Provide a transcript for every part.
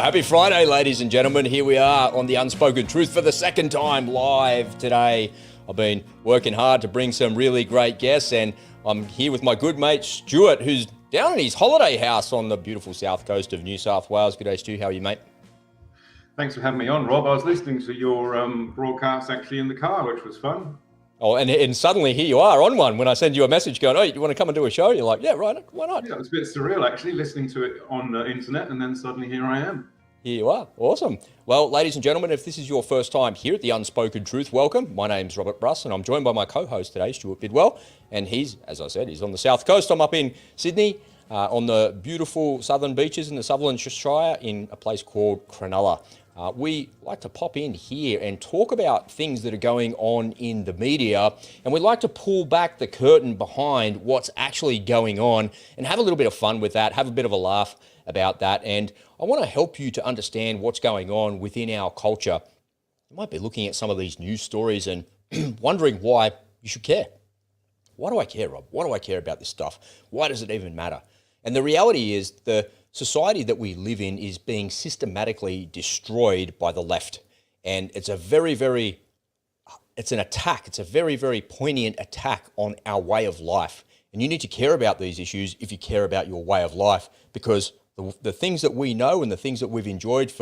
Happy Friday, ladies and gentlemen. Here we are on The Unspoken Truth for the second time live today. I've been working hard to bring some really great guests, and I'm here with my good mate, Stuart, who's down in his holiday house on the beautiful south coast of New South Wales. Good day, Stu. How are you, mate? Thanks for having me on, Rob. I was listening to your broadcast actually in the car, which was fun. Oh, and suddenly here you are on one when I send you a message going, oh, you want to come and do a show? You're like, yeah, right, why not? Yeah, it was a bit surreal actually, listening to it on the internet, and then suddenly here I am. Here you are. Awesome. Well, ladies and gentlemen, if this is your first time here at The Unspoken Truth, welcome. My name's Robert Bruss, and I'm joined by my co-host today, Stuart Bidwell. And he's, as I said, he's on the south coast. I'm up in Sydney on the beautiful southern beaches in the Sutherland Shire in a place called Cronulla. We like to pop in here and talk about things that are going on in the media, and we like to pull back the curtain behind what's actually going on and have a little bit of fun with that, have a bit of a laugh about that. And I want to help you to understand what's going on within our culture. You might be looking at some of these news stories and wondering why you should care. Why do I care, Rob? Why do I care about this stuff? Why does it even matter? And the reality is the society that we live in is being systematically destroyed by the left. And it's a it's an attack. It's a very, very poignant attack on our way of life. And you need to care about these issues if you care about your way of life, because the things that we know and the things that we've enjoyed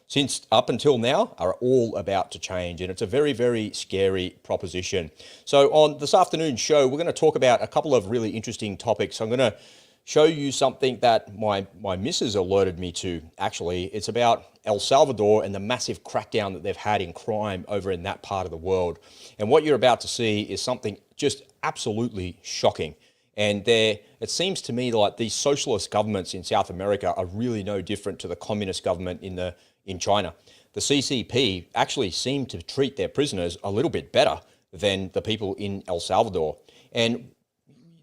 since up until now are all about to change. And it's a very, very scary proposition. So on this afternoon's show, we're going to talk about a couple of really interesting topics. I'm going to show you something that my missus alerted me to. Actually, it's about El Salvador and the massive crackdown that they've had in crime over in that part of the world. And what you're about to see is something just absolutely shocking. And it seems to me like these socialist governments in South America are really no different to the communist government in China. The CCP actually seem to treat their prisoners a little bit better than the people in El Salvador. And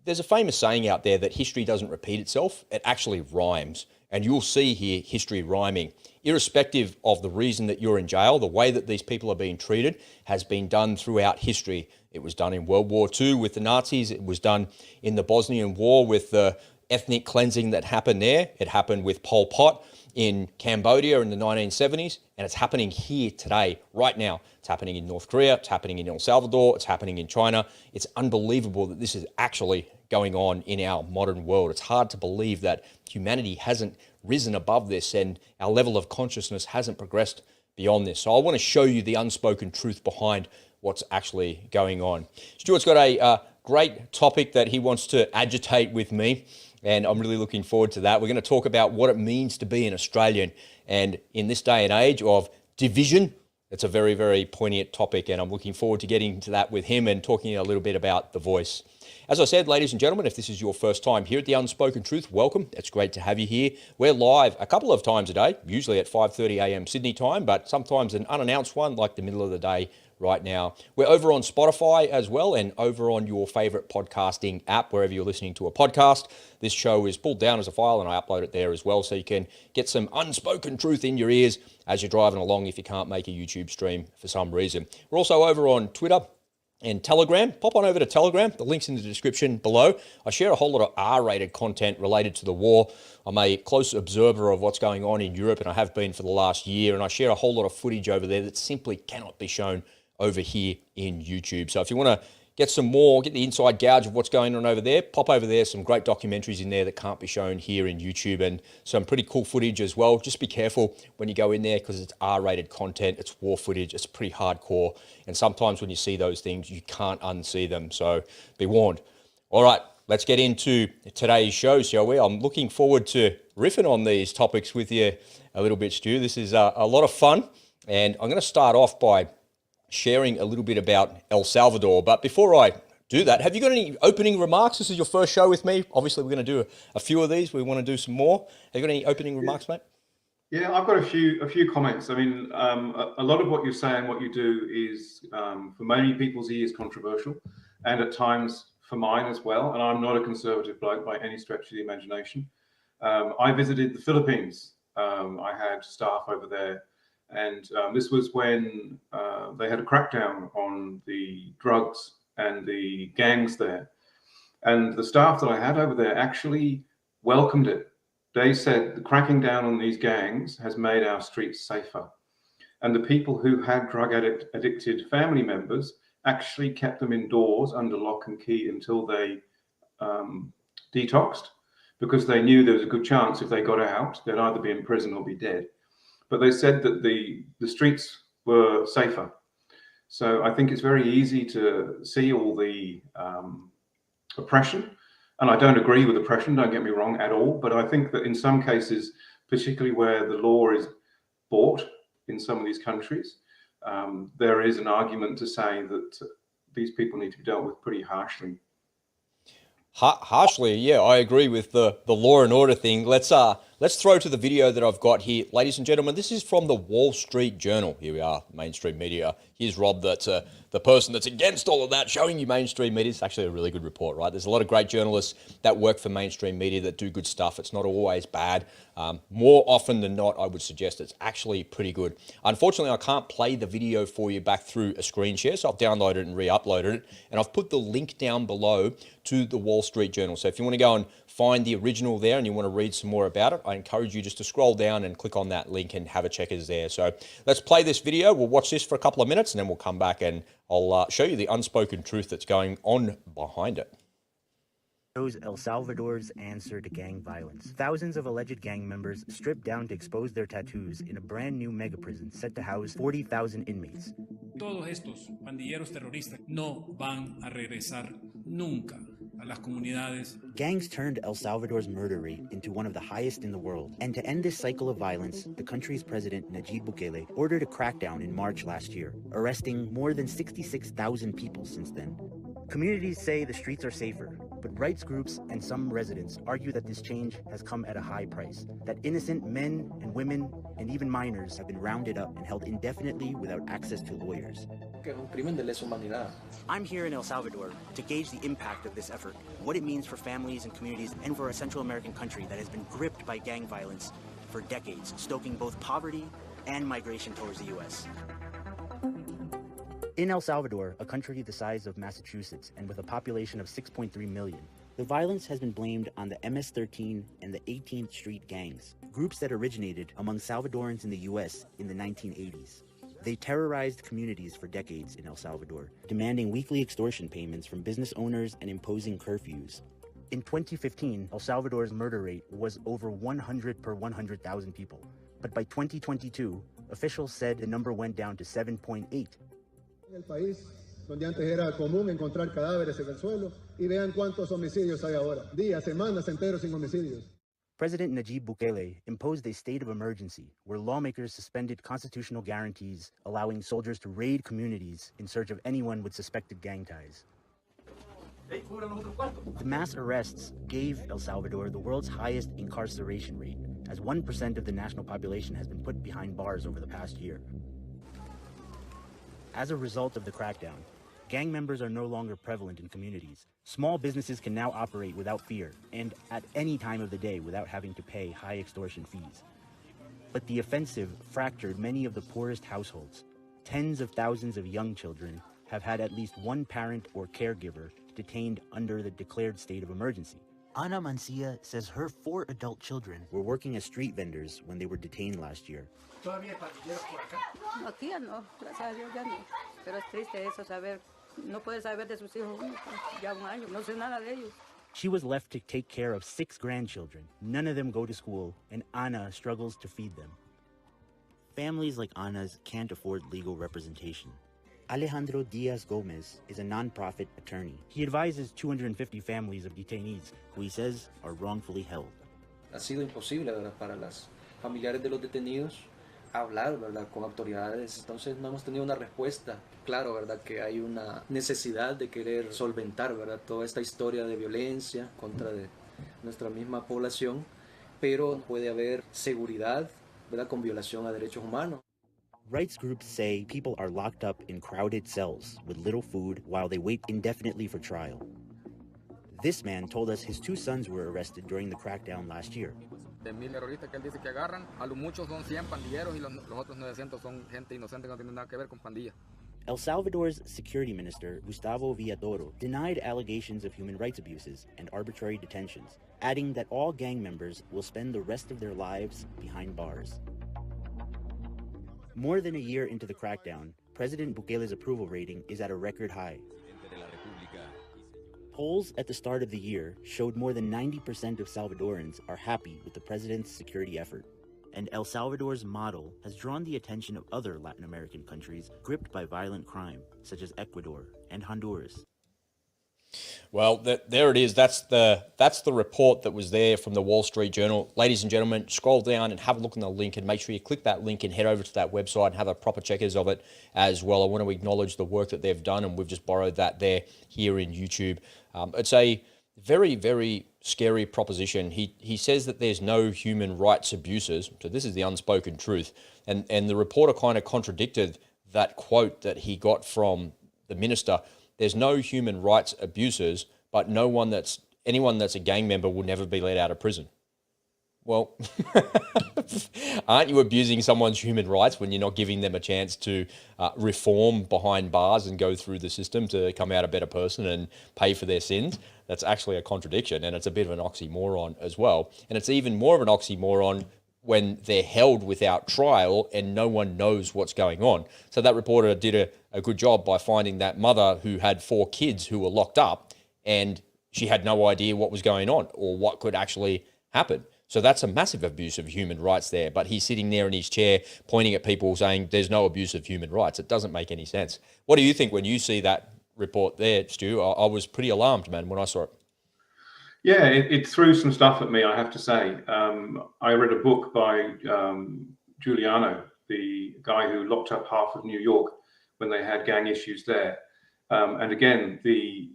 there's a famous saying out there that history doesn't repeat itself, it actually rhymes. And you'll see here history rhyming. Irrespective of the reason that you're in jail, the way that these people are being treated has been done throughout history. It was done in World War II with the Nazis. It was done in the Bosnian War with the ethnic cleansing that happened there. It happened with Pol Pot in Cambodia in the 1970s, and it's happening here today, right now. It's happening in North Korea, it's happening in El Salvador, it's happening in China. It's unbelievable that this is actually going on in our modern world. It's hard to believe that humanity hasn't risen above this and our level of consciousness hasn't progressed beyond this. So I want to show you the unspoken truth behind what's actually going on. Stuart's got a great topic that he wants to agitate with me, and I'm really looking forward to that. We're going to talk about what it means to be an Australian, and in this day and age of division, it's a very, very poignant topic, and I'm looking forward to getting to that with him and talking a little bit about The Voice. As I said, ladies and gentlemen, if this is your first time here at The Unspoken Truth, welcome. It's great to have you here. We're live a couple of times a day, usually at 5:30 a.m. Sydney time, but sometimes an unannounced one like the middle of the day right now. We're over on Spotify as well, and over on your favorite podcasting app, wherever you're listening to a podcast. This show is pulled down as a file and I upload it there as well, so you can get some unspoken truth in your ears as you're driving along if you can't make a YouTube stream for some reason. We're also over on Twitter and Telegram. Pop on over to Telegram. The link's in the description below. I share a whole lot of R-rated content related to the war. I'm a close observer of what's going on in Europe, and I have been for the last year, and I share a whole lot of footage over there that simply cannot be shown over here in YouTube. So if you want to get the inside gouge of what's going on over there, pop over there. Some great documentaries in there that can't be shown here in YouTube, and some pretty cool footage as well. Just be careful when you go in there because it's R-rated content, it's war footage, it's pretty hardcore. And sometimes when you see those things, you can't unsee them. So be warned. All right, let's get into today's show, shall we? I'm looking forward to riffing on these topics with you a little bit, Stu. This is a lot of fun. And I'm going to start off by sharing a little bit about El Salvador. But before I do that, have you got any opening remarks? This is your first show with me. Obviously, we're going to do a few of these. We want to do some more. Have you got any opening remarks, mate? Yeah, I've got a few comments. I mean, a lot of what you say and what you do is, for many people's ears, controversial, and at times for mine as well. And I'm not a conservative bloke by any stretch of the imagination. I visited the Philippines. I had staff over there. And this was when they had a crackdown on the drugs and the gangs there. And the staff that I had over there actually welcomed it. they said the cracking down on these gangs has made our streets safer. And the people who had drug addicted family members actually kept them indoors under lock and key until they detoxed, because they knew there was a good chance if they got out, they'd either be in prison or be dead. But they said that the streets were safer. So I think it's very easy to see all the oppression. And I don't agree with oppression, don't get me wrong at all. But I think that in some cases, particularly where the law is bought in some of these countries, there is an argument to say that these people need to be dealt with pretty harshly. Harshly, yeah, I agree with the law and order thing. Let's throw to the video that I've got here, ladies and gentlemen. This is from the Wall Street Journal. Here we are, mainstream media. Here's Rob, that's the person that's against all of that, showing you mainstream media. It's actually a really good report, right? There's a lot of great journalists that work for mainstream media that do good stuff. It's not always bad. More often than not, I would suggest it's actually pretty good. Unfortunately, I can't play the video for you back through a screen share, so I've downloaded it and re-uploaded it, and I've put the link down below to the Wall Street Journal. So if you want to go and find the original there and you want to read some more about it, I encourage you just to scroll down and click on that link and have a check is there. So let's play this video. We'll watch this for a couple of minutes and then we'll come back and I'll show you the unspoken truth that's going on behind it. Shows El Salvador's answer to gang violence. Thousands of alleged gang members stripped down to expose their tattoos in a brand new mega prison set to house 40,000 inmates. Todos estos pandilleros terroristas no van a regresar nunca a las comunidades. Gangs turned El Salvador's murder rate into one of the highest in the world. And to end this cycle of violence, the country's president, Nayib Bukele, ordered a crackdown in March last year, arresting more than 66,000 people since then. Communities say the streets are safer, but rights groups and some residents argue that this change has come at a high price, that innocent men and women and even minors have been rounded up and held indefinitely without access to lawyers. I'm here in El Salvador to gauge the impact of this effort, what it means for families and communities, and for a Central American country that has been gripped by gang violence for decades, stoking both poverty and migration towards the U.S. In El Salvador, a country the size of Massachusetts and with a population of 6.3 million, the violence has been blamed on the MS-13 and the 18th Street gangs, groups that originated among Salvadorans in the U.S. in the 1980s. They terrorized communities for decades in El Salvador, demanding weekly extortion payments from business owners and imposing curfews. In 2015, El Salvador's murder rate was over 100 per 100,000 people. But by 2022, officials said the number went down to 7.8. El país, donde antes era común encontrar cadáveres en el suelo, y vean cuántos homicidios hay ahora. Días, semanas enteros sin homicidios. President Nayib Bukele imposed a state of emergency where lawmakers suspended constitutional guarantees allowing soldiers to raid communities in search of anyone with suspected gang ties. The mass arrests gave El Salvador the world's highest incarceration rate, as 1% of the national population has been put behind bars over the past year. As a result of the crackdown, gang members are no longer prevalent in communities. Small businesses can now operate without fear and at any time of the day without having to pay high extortion fees. But the offensive fractured many of the poorest households. Tens of thousands of young children have had at least one parent or caregiver detained under the declared state of emergency. Ana Mancia says her 4 adult children were working as street vendors when they were detained last year. Aquí ya no, gracias a Dios ya no. Pero es triste eso, saber, no puede saber de sus hijos ya un año, no sé nada de ellos. She was left to take care of 6 grandchildren. None of them go to school, and Ana struggles to feed them. Families like Ana's can't afford legal representation. Alejandro Diaz Gomez is a non-profit attorney. He advises 250 families of detainees who he says are wrongfully held. Ha sido imposible, ¿verdad?, para las familiares de los detenidos hablar, ¿verdad?, con autoridades. Entonces no hemos tenido una respuesta. Claro, ¿verdad?, que hay una necesidad de querer solventar, ¿verdad?, toda esta historia de violencia contra de nuestra misma población, pero puede haber seguridad, ¿verdad?, con violación a derechos humanos. Rights groups say people are locked up in crowded cells with little food while they wait indefinitely for trial. This man told us his 2 sons were arrested during the crackdown last year. De 1000 terroristas que él dice que agarran, a lo mucho son 100 pandilleros y los otros 900 son gente inocente que no tiene nada que ver con pandillas. El Salvador's security minister, Gustavo Villatoro, denied allegations of human rights abuses and arbitrary detentions, adding that all gang members will spend the rest of their lives behind bars. More than a year into the crackdown, President Bukele's approval rating is at a record high. Polls at the start of the year showed more than 90% of Salvadorans are happy with the president's security effort. And El Salvador's model has drawn the attention of other Latin American countries gripped by violent crime, such as Ecuador and Honduras. Well, there it is. That's the report that was there from the Wall Street Journal. Ladies and gentlemen, scroll down and have a look on the link, and make sure you click that link and head over to that website and have a proper checkers of it as well. I want to acknowledge the work that they've done, and we've just borrowed that there here in YouTube. It's a very, very scary proposition. He says that there's no human rights abuses. So this is the unspoken truth. And the reporter kind of contradicted that quote that he got from the minister. There's no human rights abuses, but anyone that's a gang member will never be let out of prison. Well, aren't you abusing someone's human rights when you're not giving them a chance to reform behind bars and go through the system to come out a better person and pay for their sins? That's actually a contradiction, and it's a bit of an oxymoron as well. And it's even more of an oxymoron when they're held without trial and no one knows what's going on. So that reporter did a good job by finding that mother who had 4 kids who were locked up, and she had no idea what was going on or what could actually happen. So that's a massive abuse of human rights there. But he's sitting there in his chair pointing at people saying there's no abuse of human rights. It doesn't make any sense. What do you think when you see that report there, Stu? I was pretty alarmed, man, when I saw it. Yeah, it threw some stuff at me, I have to say. I read a book by Giuliano, the guy who locked up half of New York when they had gang issues there. And again, the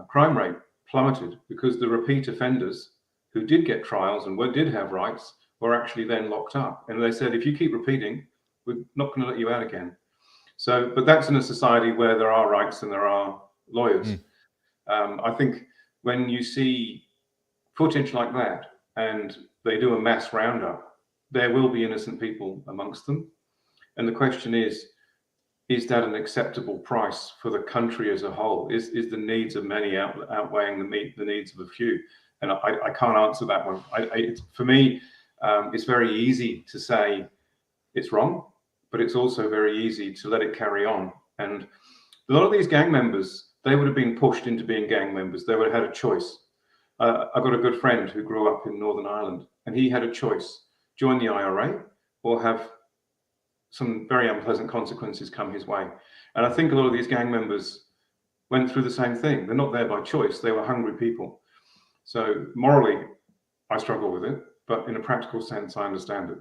crime rate plummeted because the repeat offenders who did get trials and did have rights were actually then locked up. And they said, if you keep repeating, we're not going to let you out again. So, but that's in a society where there are rights and there are lawyers. I think when you see footage like that and they do a mass roundup, there will be innocent people amongst them. And the question is that an acceptable price for the country as a whole? Is the needs of many outweighing the needs of a few? And I can't answer that one. For me, it's very easy to say it's wrong, but it's also very easy to let it carry on. And a lot of these gang members, they would have been pushed into being gang members. They would have had a choice. I've got a good friend who grew up in Northern Ireland, and he had a choice: join the IRA or have some very unpleasant consequences come his way. And I think a lot of these gang members went through the same thing. They're not there by choice. They were hungry people. So morally, I struggle with it, but in a practical sense, I understand it.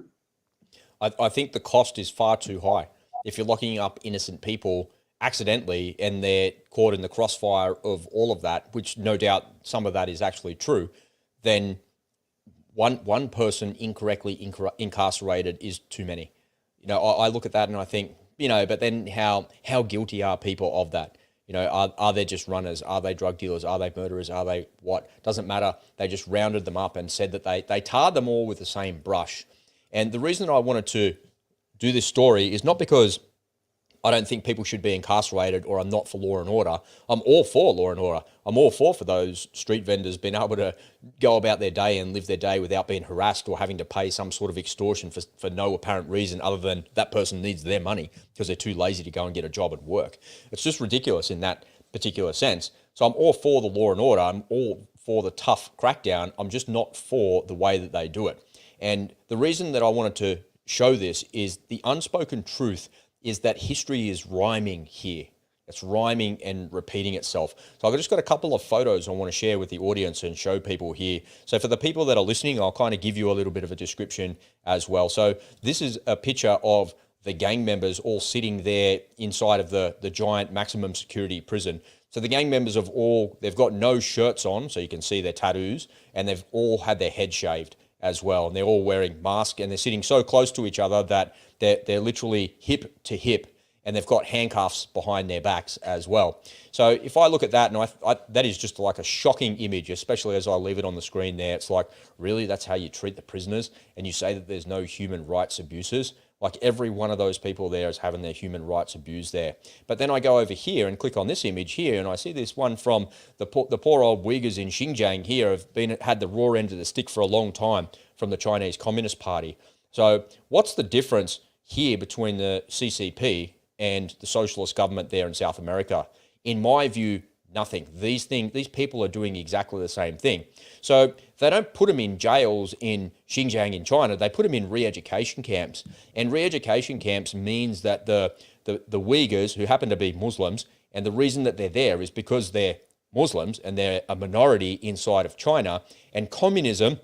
I think the cost is far too high. If you're locking up innocent people accidentally and they're caught in the crossfire of all of that, which no doubt some of that is actually true, then one person incorrectly incarcerated is too many. You know, I look at that and I think, you know, but then how guilty are people of that? You know, are they just runners? Are they drug dealers? Are they murderers? Are they what? Doesn't matter. They just rounded them up and said that they tarred them all with the same brush. And the reason I wanted to do this story is not because I don't think people should be incarcerated or I'm not for law and order. I'm all for law and order. I'm all for those street vendors being able to go about their day and live their day without being harassed or having to pay some sort of extortion for no apparent reason other than that person needs their money because they're too lazy to go and get a job at work. It's just ridiculous in that particular sense. So I'm all for the law and order. I'm all for the tough crackdown. I'm just not for the way that they do it. And the reason that I wanted to show this is the unspoken truth is that history is rhyming here. It's rhyming and repeating itself. So I've just got a couple of photos I want to share with the audience and show people here. So for the people that are listening, I'll kind of give you a little bit of a description as well. So this is a picture of the gang members all sitting there inside of the giant maximum security prison. So the gang members they've got no shirts on, so you can see their tattoos, and they've all had their head shaved as well. And they're all wearing masks and they're sitting so close to each other that they're literally hip to hip, and they've got handcuffs behind their backs as well. So if I look at that, and that is just like a shocking image, especially as I leave it on the screen there. It's like, really, that's how you treat the prisoners? And you say that there's no human rights abuses? Like every one of those people there is having their human rights abused there. But then I go over here and click on this image here, and I see this one from the poor old Uyghurs in Xinjiang here have had the raw end of the stick for a long time from the Chinese Communist Party. So what's the difference here between the CCP and the socialist government there in South America? In my view, nothing. These people are doing exactly the same thing. So they don't put them in jails in Xinjiang in China. They put them in re-education camps. And re-education camps means that the Uyghurs, who happen to be Muslims, and the reason that they're there is because they're Muslims and they're a minority inside of China, and communism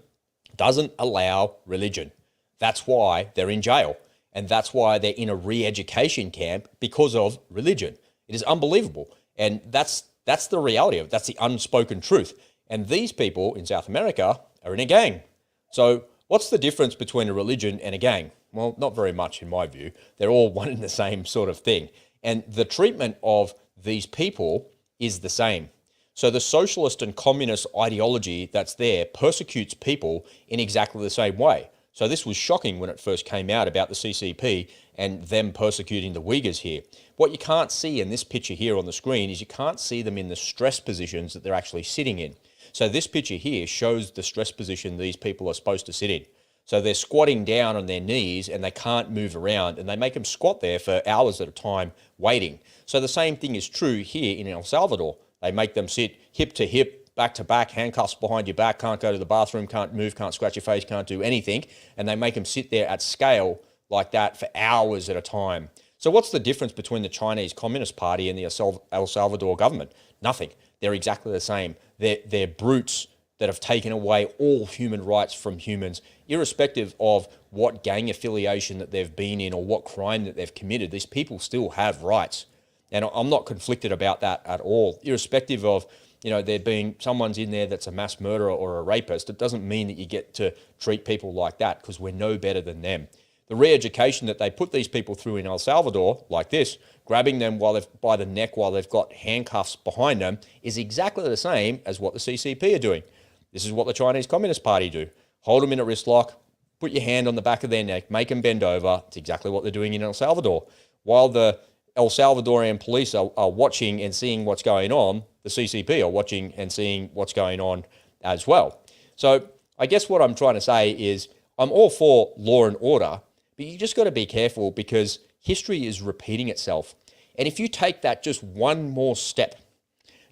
doesn't allow religion. That's why they're in jail. And that's why they're in a re-education camp, because of religion. It is unbelievable. And that's the reality of it. That's the unspoken truth. And these people in South America are in a gang. So what's the difference between a religion and a gang? Well, not very much in my view. They're all one and the same sort of thing. And the treatment of these people is the same. So the socialist and communist ideology that's there persecutes people in exactly the same way. So this was shocking when it first came out about the CCP and them persecuting the Uyghurs here. What you can't see in this picture here on the screen is you can't see them in the stress positions that they're actually sitting in. So this picture here shows the stress position these people are supposed to sit in. So they're squatting down on their knees and they can't move around, and they make them squat there for hours at a time waiting. So the same thing is true here in El Salvador. They make them sit hip to hip, back to back, handcuffs behind your back, can't go to the bathroom, can't move, can't scratch your face, can't do anything. And they make them sit there at scale like that for hours at a time. So what's the difference between the Chinese Communist Party and the El Salvador government? Nothing. They're exactly the same. They're brutes that have taken away all human rights from humans, irrespective of what gang affiliation that they've been in or what crime that they've committed. These people still have rights. And I'm not conflicted about that at all, irrespective of, there being someone's in there that's a mass murderer or a rapist. It doesn't mean that you get to treat people like that, because we're no better than them. The re-education that they put these people through in El Salvador, like this, grabbing them by the neck while they've got handcuffs behind them, is exactly the same as what the CCP are doing. This is what the Chinese Communist Party do. Hold them in a wrist lock, put your hand on the back of their neck, make them bend over. It's exactly what they're doing in El Salvador. While the El Salvadorian police are watching and seeing what's going on, the CCP are watching and seeing what's going on as well. So I guess what I'm trying to say is I'm all for law and order, but you just got to be careful, because history is repeating itself. And if you take that just one more step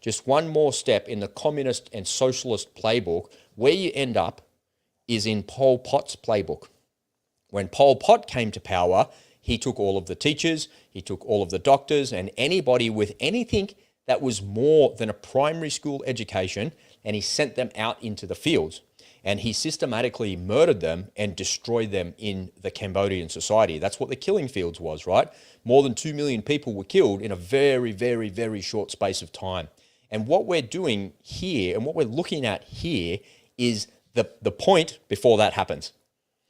in the communist and socialist playbook, where you end up is in Pol Pot's playbook. When Pol Pot came to power, he took all of the teachers, he took all of the doctors, and anybody with anything that was more than a primary school education, and he sent them out into the fields. And he systematically murdered them and destroyed them in the Cambodian society. That's what the killing fields was, right? More than 2 million people were killed in a very, very, very short space of time. And what we're doing here, and what we're looking at here, is the point before that happens.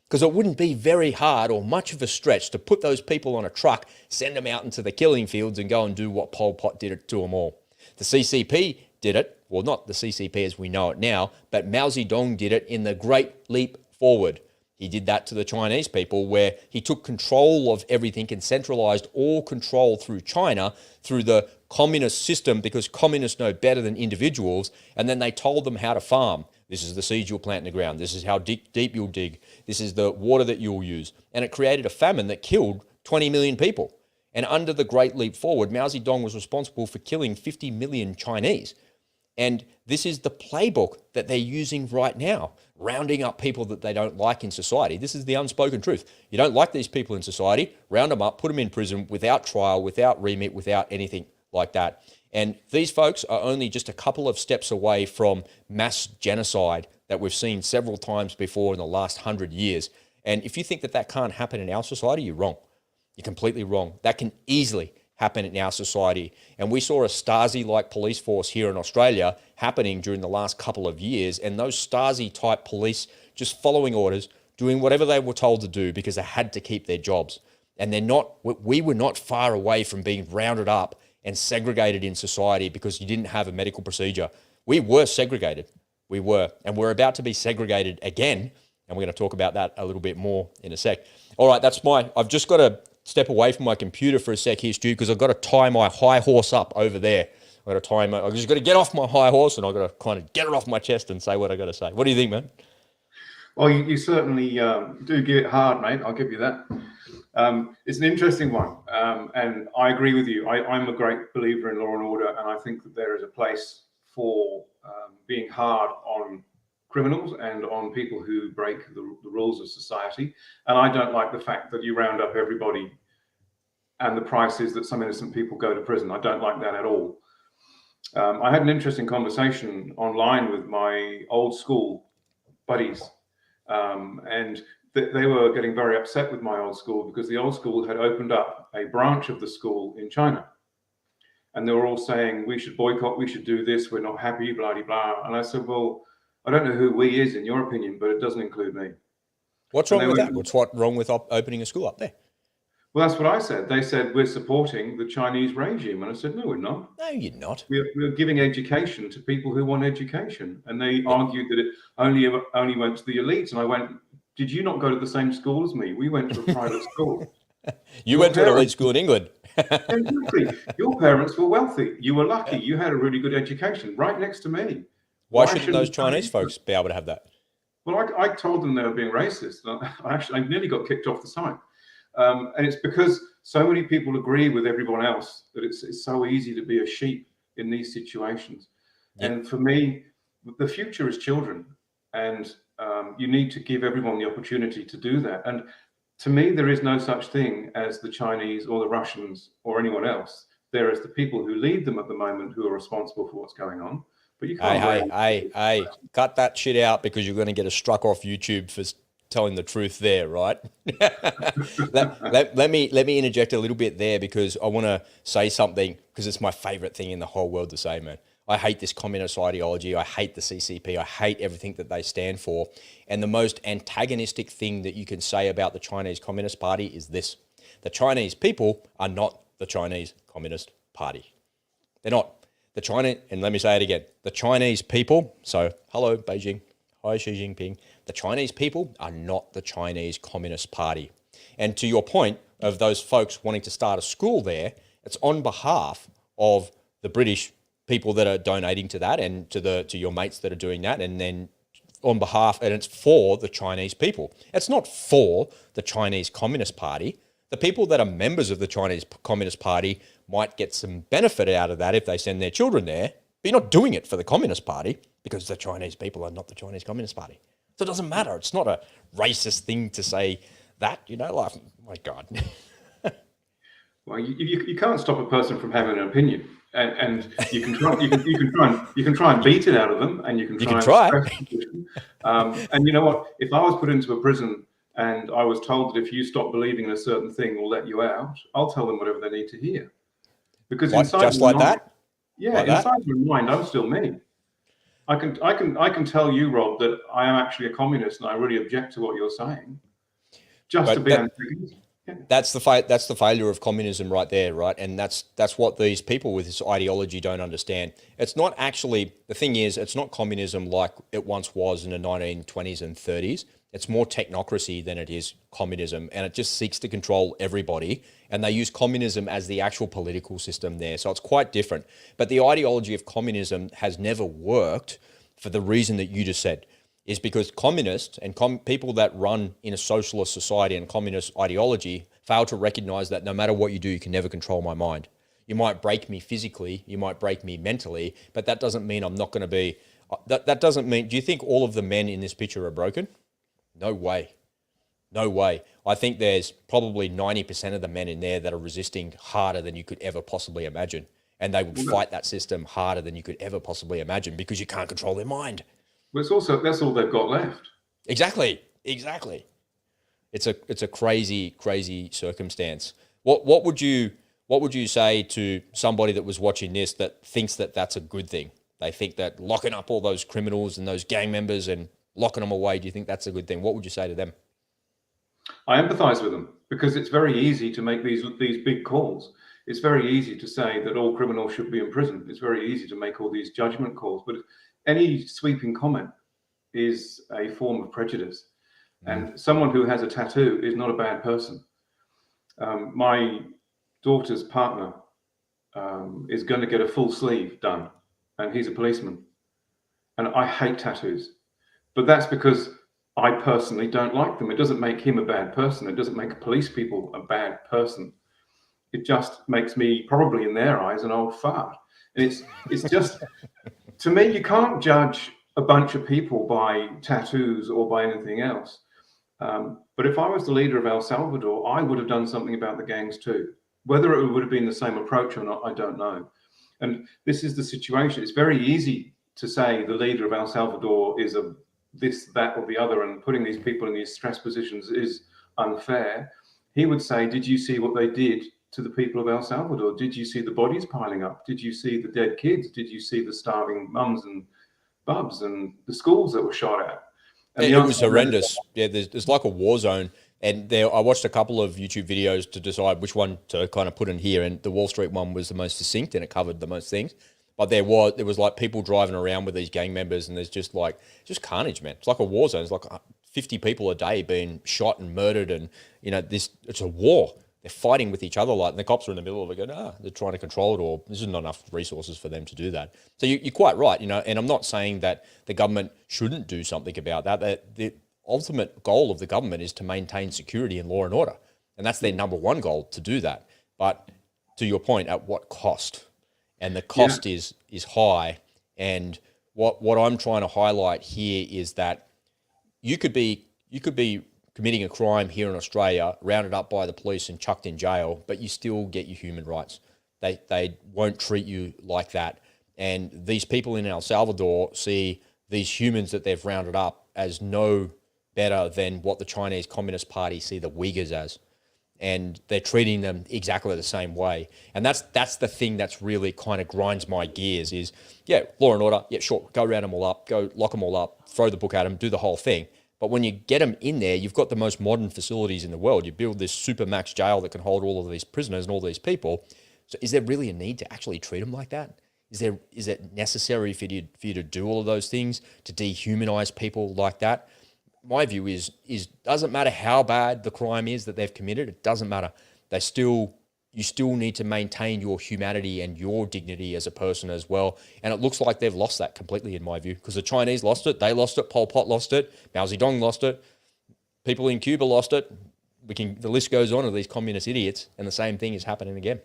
Because it wouldn't be very hard or much of a stretch to put those people on a truck, send them out into the killing fields and go and do what Pol Pot did to them all. The CCP did it. Well, not the CCP as we know it now, but Mao Zedong did it in the Great Leap Forward. He did that to the Chinese people, where he took control of everything and centralized all control through China, through the communist system, because communists know better than individuals, and then they told them how to farm. This is the seeds you'll plant in the ground. This is how deep you'll dig. This is the water that you'll use. And it created a famine that killed 20 million people. And under the Great Leap Forward, Mao Zedong was responsible for killing 50 million Chinese. And this is the playbook that they're using right now, rounding up people that they don't like in society. This is the unspoken truth. You don't like these people in society, round them up, put them in prison without trial, without remit, without anything like that. And these folks are only just a couple of steps away from mass genocide that we've seen several times before in the last 100 years. And if you think that that can't happen in our society, you're wrong. You're completely wrong. That can easily happen in our society. And we saw a Stasi-like police force here in Australia happening during the last couple of years. And those Stasi-type police just following orders, doing whatever they were told to do because they had to keep their jobs. And we were not far away from being rounded up and segregated in society because you didn't have a medical procedure. We were segregated. We were. And we're about to be segregated again And we're going to talk about that a little bit more in a sec. All right, I've just got to step away from my computer for a sec here, Stu, because I've got to tie my high horse up over there. I've just got to get off my high horse, and I've got to kind of get it off my chest and say what I got to say. What do you think, man? Well, you certainly do give it hard, mate. I'll give you that. It's an interesting one, and I agree with you. I'm a great believer in law and order, and I think that there is a place for being hard on criminals and on people who break the rules of society. And I don't like the fact that you round up everybody and the price is that some innocent people go to prison. I don't like that at all. I had an interesting conversation online with my old school buddies, and they were getting very upset with my old school because the old school had opened up a branch of the school in China. And they were all saying, we should boycott, we should do this, we're not happy, blah, blah, blah. And I said, well, I don't know who we is in your opinion, but it doesn't include me. What's wrong with that? What's wrong with opening a school up there? Well, that's what I said. They said, we're supporting the Chinese regime. And I said, no, we're not. No, you're not. We're giving education to people who want education. And they argued that it only went to the elites. And I went, did you not go to the same school as me? We went to a private school. You went to an elite school in England. Exactly. Your parents were wealthy. You were lucky. You had a really good education right next to me. Why shouldn't those Chinese folks be able to have that? Well, I told them they were being racist. I nearly got kicked off the site. And it's because so many people agree with everyone else that it's so easy to be a sheep in these situations. Yep. And for me, the future is children. And you need to give everyone the opportunity to do that. And to me, there is no such thing as the Chinese or the Russians or anyone else. There is the people who lead them at the moment who are responsible for what's going on. But you can't. Hey, cut that shit out because you're going to get us struck off YouTube for telling the truth there, right? let me interject a little bit there because I want to say something because it's my favorite thing in the whole world to say, man. I hate this communist ideology. I hate the CCP. I hate everything that they stand for. And the most antagonistic thing that you can say about the Chinese Communist Party is this. The Chinese people are not the Chinese Communist Party. They're not. The China, and let me say it again, the Chinese people, so hello Beijing, hi Xi Jinping, the Chinese people are not the Chinese Communist Party. And to your point of those folks wanting to start a school there, it's on behalf of the British people that are donating to that and to your mates that are doing that, and then on behalf, and it's for the Chinese people. It's not for the Chinese Communist Party. The people that are members of the Chinese Communist Party might get some benefit out of that if they send their children there, but you're not doing it for the Communist Party because the Chinese people are not the Chinese Communist Party. So it doesn't matter. It's not a racist thing to say that, you know, like, oh my God. Well, you can't stop a person from having an opinion. And you can try and beat it out of them, and you can try. And you know what? If I was put into a prison and I was told that if you stop believing in a certain thing, we'll let you out, I'll tell them whatever they need to hear. Because inside just like that? Yeah, inside my mind, I'm still me. I can tell you, Rob, that I am actually a communist and I really object to what you're saying. Just to be antagonistic. That's the failure of communism right there, right? And that's what these people with this ideology don't understand. It's not actually, the thing is, it's not communism like it once was in the 1920s and 30s. It's more technocracy than it is communism, and it just seeks to control everybody. And they use communism as the actual political system there. So it's quite different. But the ideology of communism has never worked for the reason that you just said, is because communists and people that run in a socialist society and communist ideology fail to recognize that no matter what you do, you can never control my mind. You might break me physically, you might break me mentally, but that doesn't mean I'm not going to be, that doesn't mean, do you think all of the men in this picture are broken? No way. No way. I think there's probably 90% of the men in there that are resisting harder than you could ever possibly imagine. And they would fight that system harder than you could ever possibly imagine because you can't control their mind. Well, it's also, that's all they've got left. Exactly. It's a crazy circumstance. What would you say to somebody that was watching this that thinks that that's a good thing? They think that locking up all those criminals and those gang members and locking them away, do you think that's a good thing? What would you say to them? I empathize with them because it's very easy to make these big calls. It's very easy to say that all criminals should be in prison. It's very easy to make all these judgment calls, but any sweeping comment is a form of prejudice. And someone who has a tattoo is not a bad person. My daughter's partner is going to get a full sleeve done, and he's a policeman. And I hate tattoos, but that's because I personally don't like them. It doesn't make him a bad person. It doesn't make police people a bad person. It just makes me, probably in their eyes, an old fart. And it's just, to me, you can't judge a bunch of people by tattoos or by anything else. But if I was the leader of El Salvador, I would have done something about the gangs too. Whether it would have been the same approach or not, I don't know. And this is the situation. It's very easy to say the leader of El Salvador is a this, that, or the other, and putting these people in these stress positions is unfair. He would say, did you see what they did to the people of El Salvador? Did you see the bodies piling up? Did you see the dead kids? Did you see the starving mums and bubs and the schools that were shot at? And it was horrendous. Yeah, there's like a war zone. And I watched a couple of YouTube videos to decide which one to kind of put in here. And the Wall Street one was the most succinct and it covered the most things. But there was like people driving around with these gang members, and there's just carnage, man. It's like a war zone. It's like 50 people a day being shot and murdered, and it's a war. They're fighting with each other, and the cops are in the middle of it going, they're trying to control it, or there's not enough resources for them to do that. So you're quite right, and I'm not saying that the government shouldn't do something about that. The ultimate goal of the government is to maintain security and law and order, and that's their number one goal, to do that. But to your point, at what cost? And the cost is high. And what I'm trying to highlight here is that you could be committing a crime here in Australia, rounded up by the police and chucked in jail, but you still get your human rights. They won't treat you like that. And these people in El Salvador see these humans that they've rounded up as no better than what the Chinese Communist Party see the Uyghurs as. And they're treating them exactly the same way. And that's the thing that's really kind of grinds my gears is, law and order, sure, go round them all up, go lock them all up, throw the book at them, do the whole thing. But when you get them in there, you've got the most modern facilities in the world. You build this super max jail that can hold all of these prisoners and all these people. So is there really a need to actually treat them like that? Is it necessary for you to do all of those things, to dehumanize people like that? My view is doesn't matter how bad the crime is that they've committed, it doesn't matter. You still need to maintain your humanity and your dignity as a person as well. And it looks like they've lost that completely, in my view, because the Chinese lost it, they lost it, Pol Pot lost it, Mao Zedong lost it, people in Cuba lost it. The list goes on of these communist idiots, and the same thing is happening again.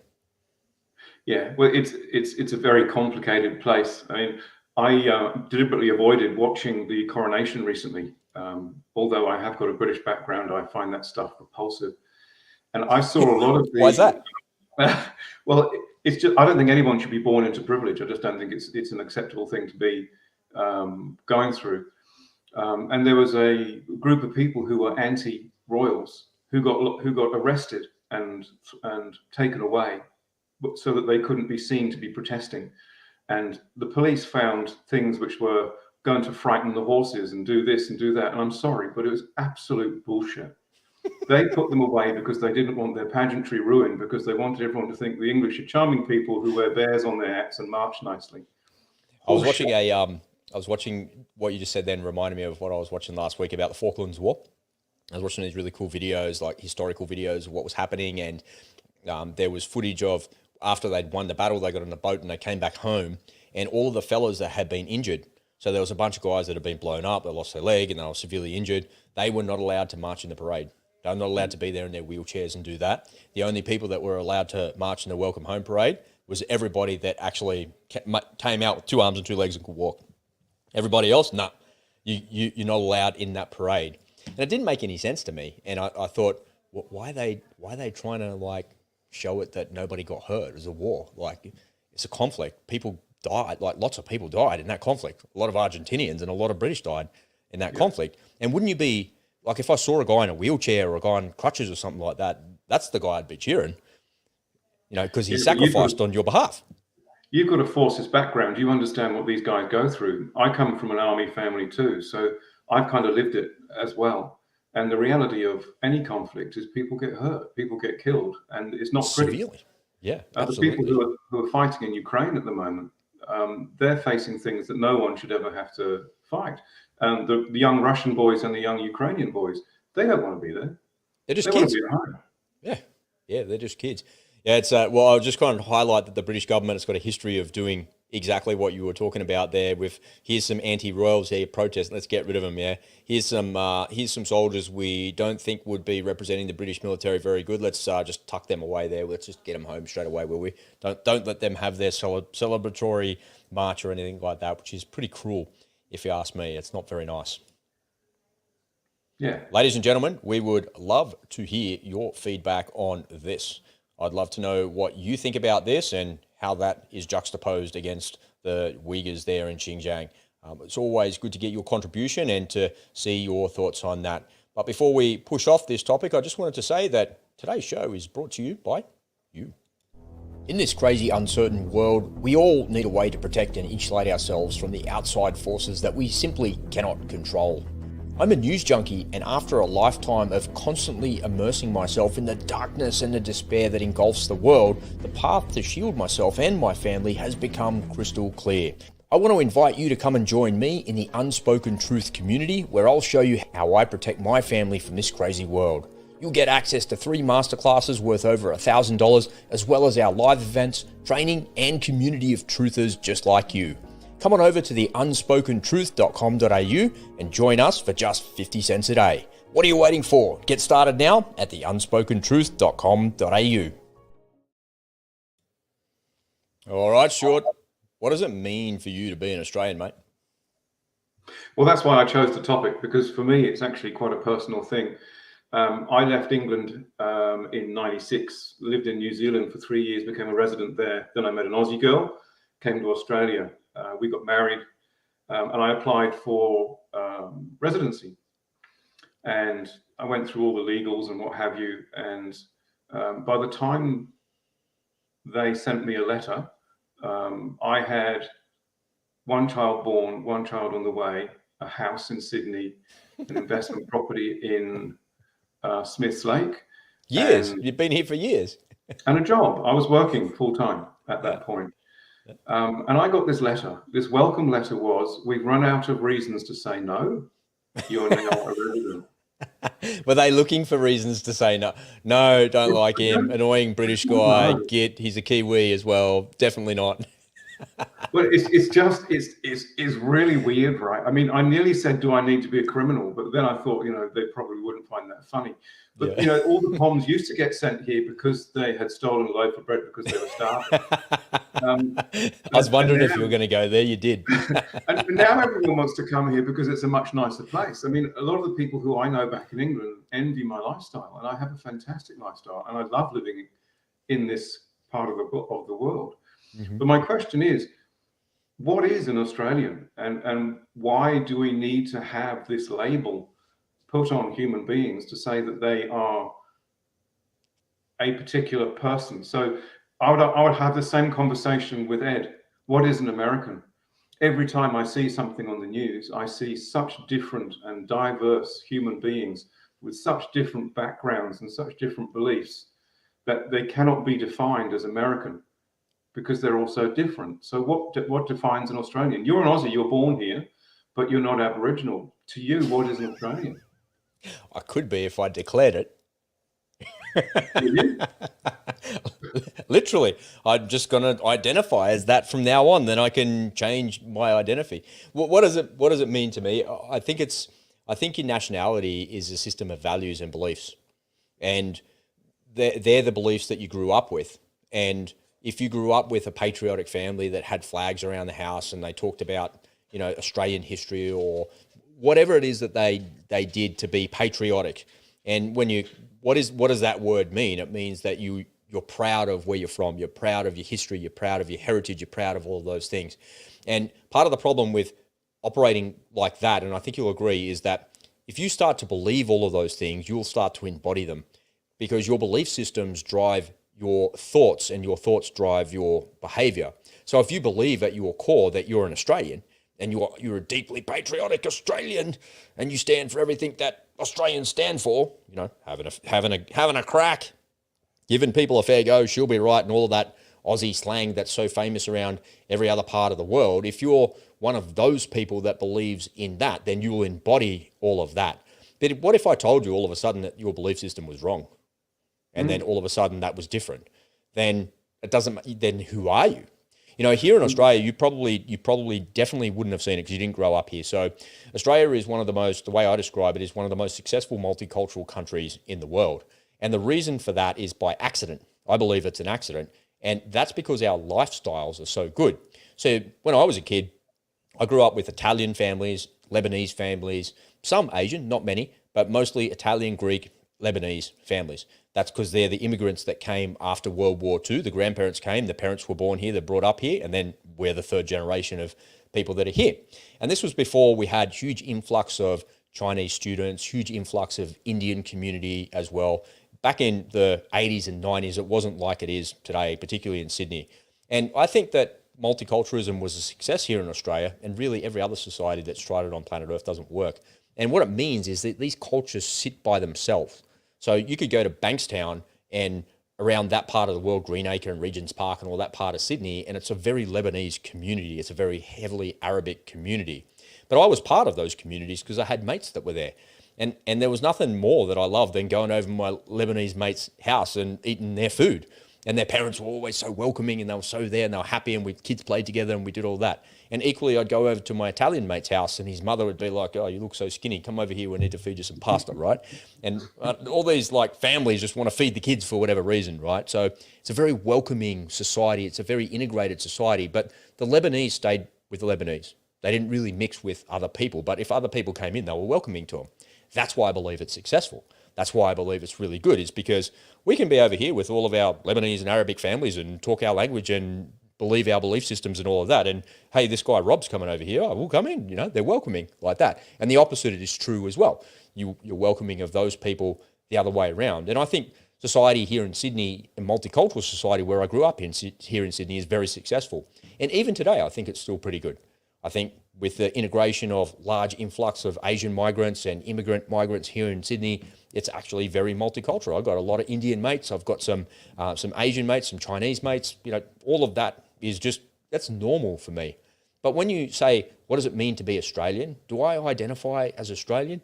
Yeah, well, it's a very complicated place. I mean, I deliberately avoided watching the coronation recently. Although I have got a British background, I find that stuff repulsive. And I saw a lot of the... Why is that? Well, it's just, I don't think anyone should be born into privilege. I just don't think it's an acceptable thing to be going through. And there was a group of people who were anti-royals who got arrested and taken away so that they couldn't be seen to be protesting. And the police found things which were going to frighten the horses and do this and do that. And I'm sorry, but it was absolute bullshit. They put them away because they didn't want their pageantry ruined, because they wanted everyone to think the English are charming people who wear bears on their hats and march nicely. I was watching what you just said then, reminded me of what I was watching last week about the Falklands War. I was watching these really cool videos, like historical videos of what was happening. And there was footage of after they'd won the battle, they got on a boat and they came back home, and all of the fellas that had been injured. So there was a bunch of guys that had been blown up, they lost their leg and they were severely injured. They were not allowed to march in the parade. They were not allowed to be there in their wheelchairs and do that. The only people that were allowed to march in the Welcome Home Parade was everybody that actually came out with 2 arms and 2 legs and could walk. Everybody else, no, you're not allowed in that parade. And it didn't make any sense to me. And I thought, why are they trying to show it that nobody got hurt? It was a war. It's a conflict. People died, lots of people died in that conflict. A lot of Argentinians and a lot of British died in that conflict. And wouldn't you be, if I saw a guy in a wheelchair or a guy on crutches or something like that, that's the guy I'd be cheering, because he sacrificed on your behalf. You've got a forces background. You understand what these guys go through. I come from an army family too, so I've kind of lived it as well. And the reality of any conflict is people get hurt, people get killed, and it's not pretty. Severely. Yeah, absolutely. The people who are fighting in Ukraine at the moment, they're facing things that no one should ever have to fight. And the young Russian boys and the young Ukrainian boys, they don't want to be there. They're just They want kids. to be at home. Yeah, they're just kids. Yeah, it's well, I'll just kind of highlight that the British government has got a history of doing exactly what you were talking about there. With here's some anti-royals here protest, let's get rid of them. Yeah, here's some soldiers we don't think would be representing the British military very good. Let's just tuck them away there. Let's just get them home straight away, will we? Don't let them have their celebratory march or anything like that, which is pretty cruel, if you ask me. It's not very nice. Yeah. Ladies and gentlemen, we would love to hear your feedback on this. I'd love to know what you think about this and how that is juxtaposed against the Uyghurs there in Xinjiang. It's always good to get your contribution and to see your thoughts on that. But before we push off this topic, I just wanted to say that today's show is brought to you by you. In this crazy, uncertain world, we all need a way to protect and insulate ourselves from the outside forces that we simply cannot control. I'm a news junkie, and after a lifetime of constantly immersing myself in the darkness and the despair that engulfs the world, the path to shield myself and my family has become crystal clear. I want to invite you to come and join me in the Unspoken Truth community, where I'll show you how I protect my family from this crazy world. You'll get access to 3 masterclasses worth over $1,000, as well as our live events, training, and community of truthers just like you. Come on over to the unspokentruth.com.au and join us for just 50 cents a day. What are you waiting for? Get started now at the unspokentruth.com.au. All right, Stuart. What does it mean for you to be an Australian, mate? Well, that's why I chose the topic, because for me, it's actually quite a personal thing. I left England in '96, lived in New Zealand for 3 years, became a resident there. Then I met an Aussie girl, came to Australia. We got married, and I applied for residency. And I went through all the legals and what have you. And by the time they sent me a letter, I had 1 child born, 1 child on the way, a house in Sydney, an investment property in Smiths Lake. Years. You've been here for years. And a job. I was working full time at that point. And I got this letter. This welcome letter was, we've run out of reasons to say no. You're now a resident. Were they looking for reasons to say no? No, don't like him. Annoying British guy. No. He's a Kiwi as well. Definitely not. Well, it's really weird, right? I mean, I nearly said, do I need to be a criminal? But then I thought, they probably wouldn't find that funny. But, yeah. All the POMs used to get sent here because they had stolen a loaf of bread because they were starving. I was wondering if you were going to go there. You did. And now everyone wants to come here because it's a much nicer place. I mean, a lot of the people who I know back in England envy my lifestyle, and I have a fantastic lifestyle, and I love living in this part of the world. Mm-hmm. But my question is, what is an Australian, and why do we need to have this label put on human beings to say that they are a particular person? So I would have the same conversation with Ed. What is an American? Every time I see something on the news, I see such different and diverse human beings with such different backgrounds and such different beliefs that they cannot be defined as American, because they're all so different. So what defines an Australian? You're an Aussie, you're born here, but you're not Aboriginal. To you, what is an Australian? I could be if I declared it. Literally, I'm just going to identify as that from now on. Then I can change my identity. What does it mean to me? I think your nationality is a system of values and beliefs, and they're the beliefs that you grew up with. And if you grew up with a patriotic family that had flags around the house and they talked about, Australian history or whatever it is that they did to be patriotic, and what does that word mean? It means that you're proud of where you're from, you're proud of your history, you're proud of your heritage, you're proud of all of those things. And part of the problem with operating like that, and I think you'll agree, is that if you start to believe all of those things, you'll start to embody them, because your belief systems drive your thoughts and your thoughts drive your behavior. So if you believe at your core that you're an Australian and you're a deeply patriotic Australian and you stand for everything that Australians stand for, having a crack, giving people a fair go, she'll be right, and all of that Aussie slang that's so famous around every other part of the world. If you're one of those people that believes in that, then you will embody all of that. But what if I told you all of a sudden that your belief system was wrong? And then all of a sudden that was different? Then it doesn't, then who are you? You know, here in Australia, you probably definitely wouldn't have seen it because you didn't grow up here. So Australia is one of the most, the way I describe it, is one of the most successful multicultural countries in the world. And the reason for that is by accident. I believe it's an accident. And that's because our lifestyles are so good. So when I was a kid, I grew up with Italian families, Lebanese families, some Asian, not many, but mostly Italian, Greek, Lebanese families. That's because they're the immigrants that came after World War II. The grandparents came, the parents were born here, they're brought up here, and then we're the third generation of people that are here. And this was before we had huge influx of Chinese students, huge influx of Indian community as well. Back in the 80s and 90s, it wasn't like it is today, particularly in Sydney. And I think that multiculturalism was a success here in Australia, and really every other society that's tried it on planet Earth doesn't work. And what it means is that these cultures sit by themselves. So you could go to Bankstown and around that part of the world, Greenacre and Regent's Park and all that part of Sydney, and it's a very Lebanese community. It's a very heavily Arabic community. But I was part of those communities because I had mates that were there. And there was nothing more that I loved than going over to my Lebanese mate's house and eating their food. And their parents were always so welcoming and they were so there and they were happy, and kids played together and we did all that. And equally, I'd go over to my Italian mate's house and his mother would be like, oh, you look so skinny. Come over here. We need to feed you some pasta, right? And all these like families just want to feed the kids for whatever reason, right? So it's a very welcoming society. It's a very integrated society. But the Lebanese stayed with the Lebanese. They didn't really mix with other people. But if other people came in, they were welcoming to them. That's why I believe it's successful. That's why I believe it's really good, is because we can be over here with all of our Lebanese and Arabic families and talk our language and believe our belief systems and all of that. And hey, this guy Rob's coming over here. Oh, we'll come in. You know, they're welcoming like that. And the opposite is true as well. You're welcoming of those people the other way around. And I think society here in Sydney, a multicultural society where I grew up here in Sydney, is very successful. And even today, I think it's still pretty good. I think with the integration of large influx of Asian migrants and immigrant migrants here in Sydney, it's actually very multicultural. I've got a lot of Indian mates. I've got some Asian mates, some Chinese mates. You know, all of that is just, that's normal for me. But when you say, what does it mean to be Australian? Do I identify as Australian?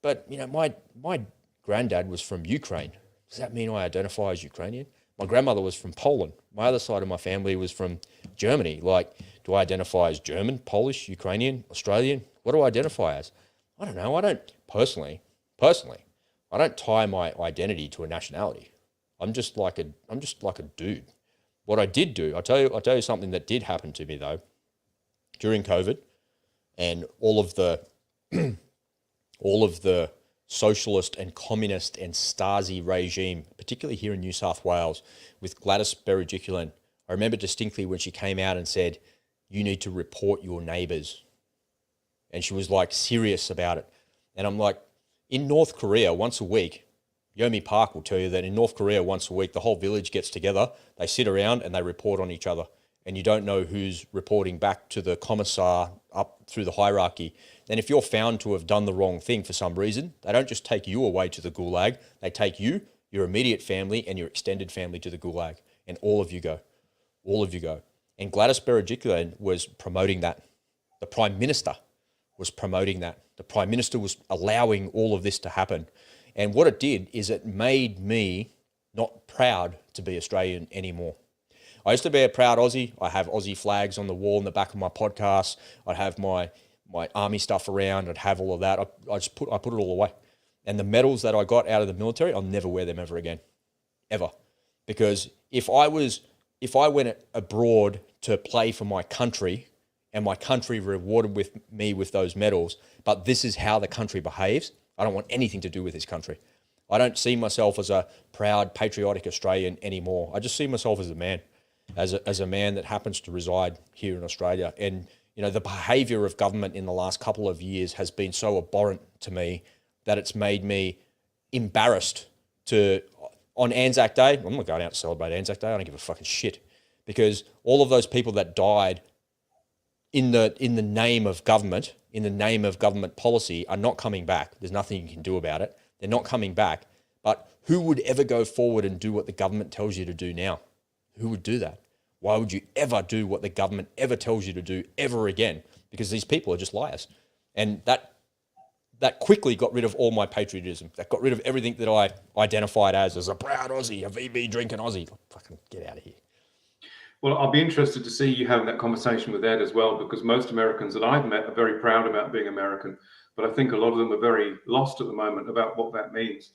But, you know, my granddad was from Ukraine. Does that mean I identify as Ukrainian? My grandmother was from Poland. My other side of my family was from Germany. Like, do I identify as German, Polish, Ukrainian, Australian? What do I identify as? I don't know. I don't personally, I don't tie my identity to a nationality. I'm just like a dude. What I did do, I'll tell you something that did happen to me though, during COVID and all of the socialist and communist and Stasi regime, particularly here in New South Wales with Gladys Berejiklian. I remember distinctly when she came out and said, you need to report your neighbours. And she was like serious about it. And I'm like, in North Korea, once a week, Yomi Park will tell you that in North Korea, once a week, the whole village gets together, they sit around and they report on each other. And you don't know who's reporting back to the commissar up through the hierarchy. Then if you're found to have done the wrong thing for some reason, they don't just take you away to the gulag, they take you, your immediate family and your extended family to the gulag. And all of you go. And Gladys Berejiklian was promoting that. The Prime Minister was promoting that. The Prime Minister was allowing all of this to happen. And what it did is it made me not proud to be Australian anymore. I used to be a proud Aussie. I have Aussie flags on the wall in the back of my podcast. I'd have my army stuff around. I'd have all of that. I put it all away. And the medals that I got out of the military, I'll never wear them ever again. Ever. Because if I went abroad to play for my country and my country rewarded me with those medals, but this is how the country behaves, I don't want anything to do with this country. I don't see myself as a proud, patriotic Australian anymore. I just see myself as a man, as a man that happens to reside here in Australia. And, you know, the behaviour of government in the last couple of years has been so abhorrent to me that it's made me embarrassed to, on Anzac Day, I'm not going out to celebrate Anzac Day, I don't give a fucking shit. Because all of those people that died in the name of government, in the name of government policy, are not coming back. There's nothing you can do about it. They're not coming back. But who would ever go forward and do what the government tells you to do now? Who would do that? Why would you ever do what the government ever tells you to do ever again? because these people are just liars. And that quickly got rid of all my patriotism. That got rid of everything that I identified as a proud Aussie, a VB drinking Aussie. Fucking get out of here. Well, I'll be interested to see you having that conversation with Ed as well, because most Americans that I've met are very proud about being American, but I think a lot of them are very lost at the moment about what that means.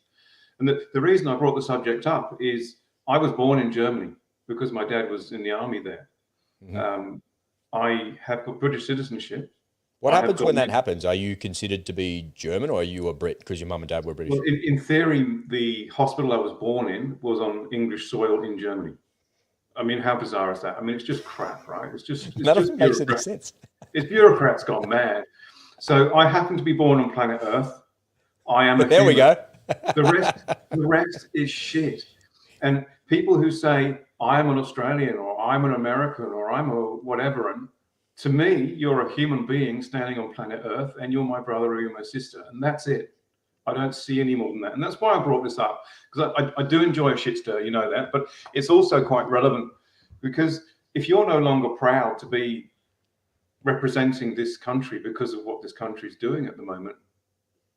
And the reason I brought the subject up is I was born in Germany because my dad was in the army there. Mm-hmm. I have got British citizenship. What happens when that happens? Are you considered to be German, or are you a Brit because your mum and dad were British? Well, in theory, the hospital I was born in was on English soil in Germany. I mean, how bizarre is that? I mean, it's just crap, right? It's just that doesn't make any sense. It's bureaucrats gone mad. So I happen to be born on planet Earth. I am a there human. We go. The rest is shit. And people who say, I'm an Australian, or I'm an American, or I'm a whatever, and to me, you're a human being standing on planet Earth, and you're my brother or you're my sister, and that's it. I don't see any more than that. And that's why I brought this up, because I do enjoy a shit stir, you know that, but it's also quite relevant, because if you're no longer proud to be representing this country because of what this country is doing at the moment,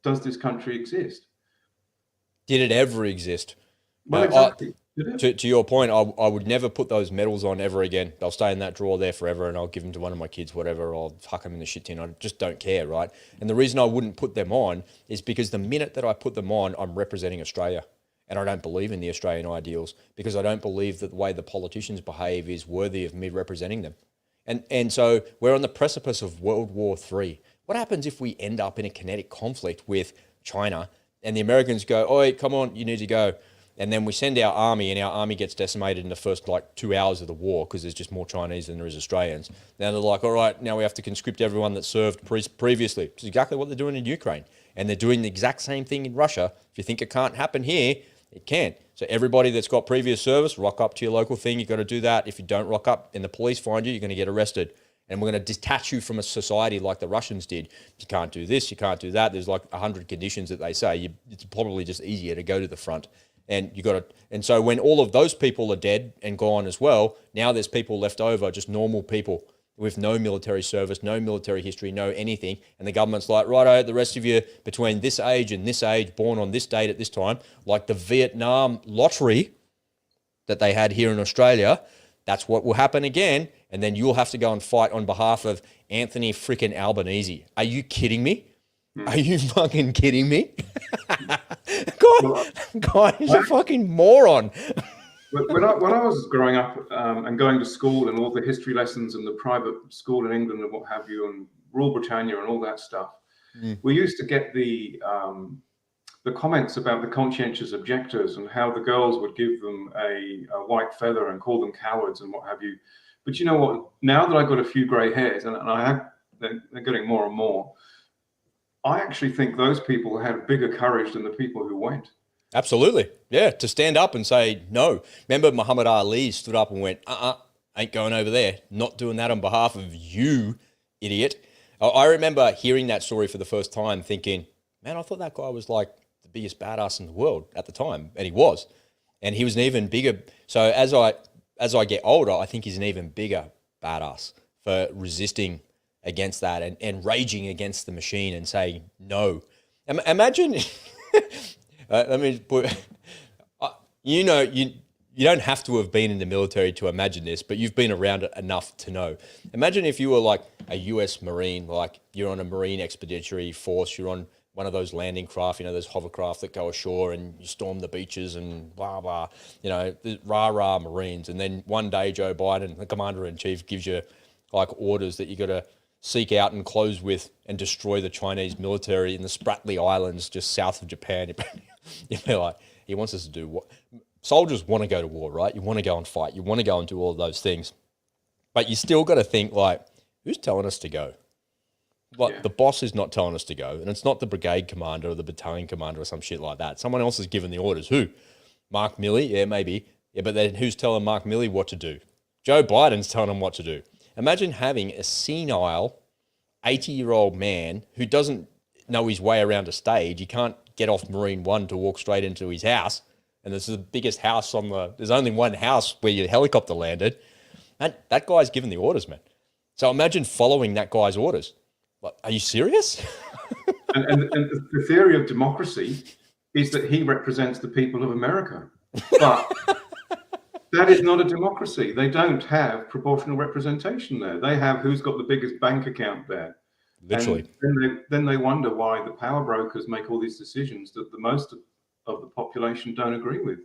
does this country exist? Did it ever exist? Well, exactly. To your point, I would never put those medals on ever again. They'll stay in that drawer there forever, and I'll give them to one of my kids, whatever, or huck them in the shit tin. I just don't care, right? And the reason I wouldn't put them on is because the minute that I put them on, I'm representing Australia. And I don't believe in the Australian ideals, because I don't believe that the way the politicians behave is worthy of me representing them. And so we're on the precipice of World War III. What happens if we end up in a kinetic conflict with China and the Americans go, oi, come on, you need to go. And then we send our army, and our army gets decimated in the first 2 hours of the war because there's just more Chinese than there is Australians. Now they're like, all right, now we have to conscript everyone that served previously. Which is exactly what they're doing in Ukraine. And they're doing the exact same thing in Russia. If you think it can't happen here, it can. So everybody that's got previous service, rock up to your local thing. You've got to do that. If you don't rock up and the police find you, you're going to get arrested. And we're going to detach you from a society like the Russians did. You can't do this, you can't do that. There's 100 conditions that they say. It's probably just easier to go to the front. And you got to, and so when all of those people are dead and gone as well, now there's people left over, just normal people with no military service, no military history, no anything. And the government's like, righto, the rest of you between this age and this age, born on this date at this time, like the Vietnam lottery that they had here in Australia, that's what will happen again. And then you'll have to go and fight on behalf of Anthony frickin' Albanese. Are you kidding me? Are you fucking kidding me? God, he's a fucking moron. When I was growing up and going to school and all the history lessons and the private school in England and what have you, and Rule Britannia and all that stuff, we used to get the comments about the conscientious objectors and how the girls would give them a white feather and call them cowards and what have you. But you know what? Now that I've got a few grey hairs, and they're getting more and more, I actually think those people had bigger courage than the people who went. Absolutely. Yeah, to stand up and say no. Remember Muhammad Ali stood up and went, ain't going over there. Not doing that on behalf of you, idiot. I remember hearing that story for the first time thinking, man, I thought that guy was like the biggest badass in the world at the time. And he was. And he was an even bigger. So as I get older, I think he's an even bigger badass for resisting against that and raging against the machine and saying no. Imagine, let me put, you don't have to have been in the military to imagine this, but you've been around it enough to know. Imagine if you were like a US Marine, like you're on a Marine expeditionary force, you're on one of those landing craft, those hovercraft that go ashore and you storm the beaches and blah, blah, the rah-rah Marines. And then one day Joe Biden, the Commander-in-Chief, gives you like orders that you got to seek out and close with and destroy the Chinese military in the Spratly Islands just south of Japan. You'd be like, he wants us to do what? Soldiers want to go to war, right? You want to go and fight. You want to go and do all of those things. But you still got to think like, who's telling us to go? The boss is not telling us to go. And it's not the brigade commander or the battalion commander or some shit like that. Someone else has given the orders. Who? Mark Milley? Yeah, maybe. Yeah, but then who's telling Mark Milley what to do? Joe Biden's telling him what to do. Imagine having a senile 80-year-old man who doesn't know his way around a stage. He can't get off Marine One to walk straight into his house. And this is the biggest house there's only one house where your helicopter landed. And that guy's given the orders, man. So imagine following that guy's orders. Like, are you serious? and the theory of democracy is that he represents the people of America. But that is not a democracy. They don't have proportional representation there. They have who's got the biggest bank account there. Literally. And then they wonder why the power brokers make all these decisions that the most of the population don't agree with.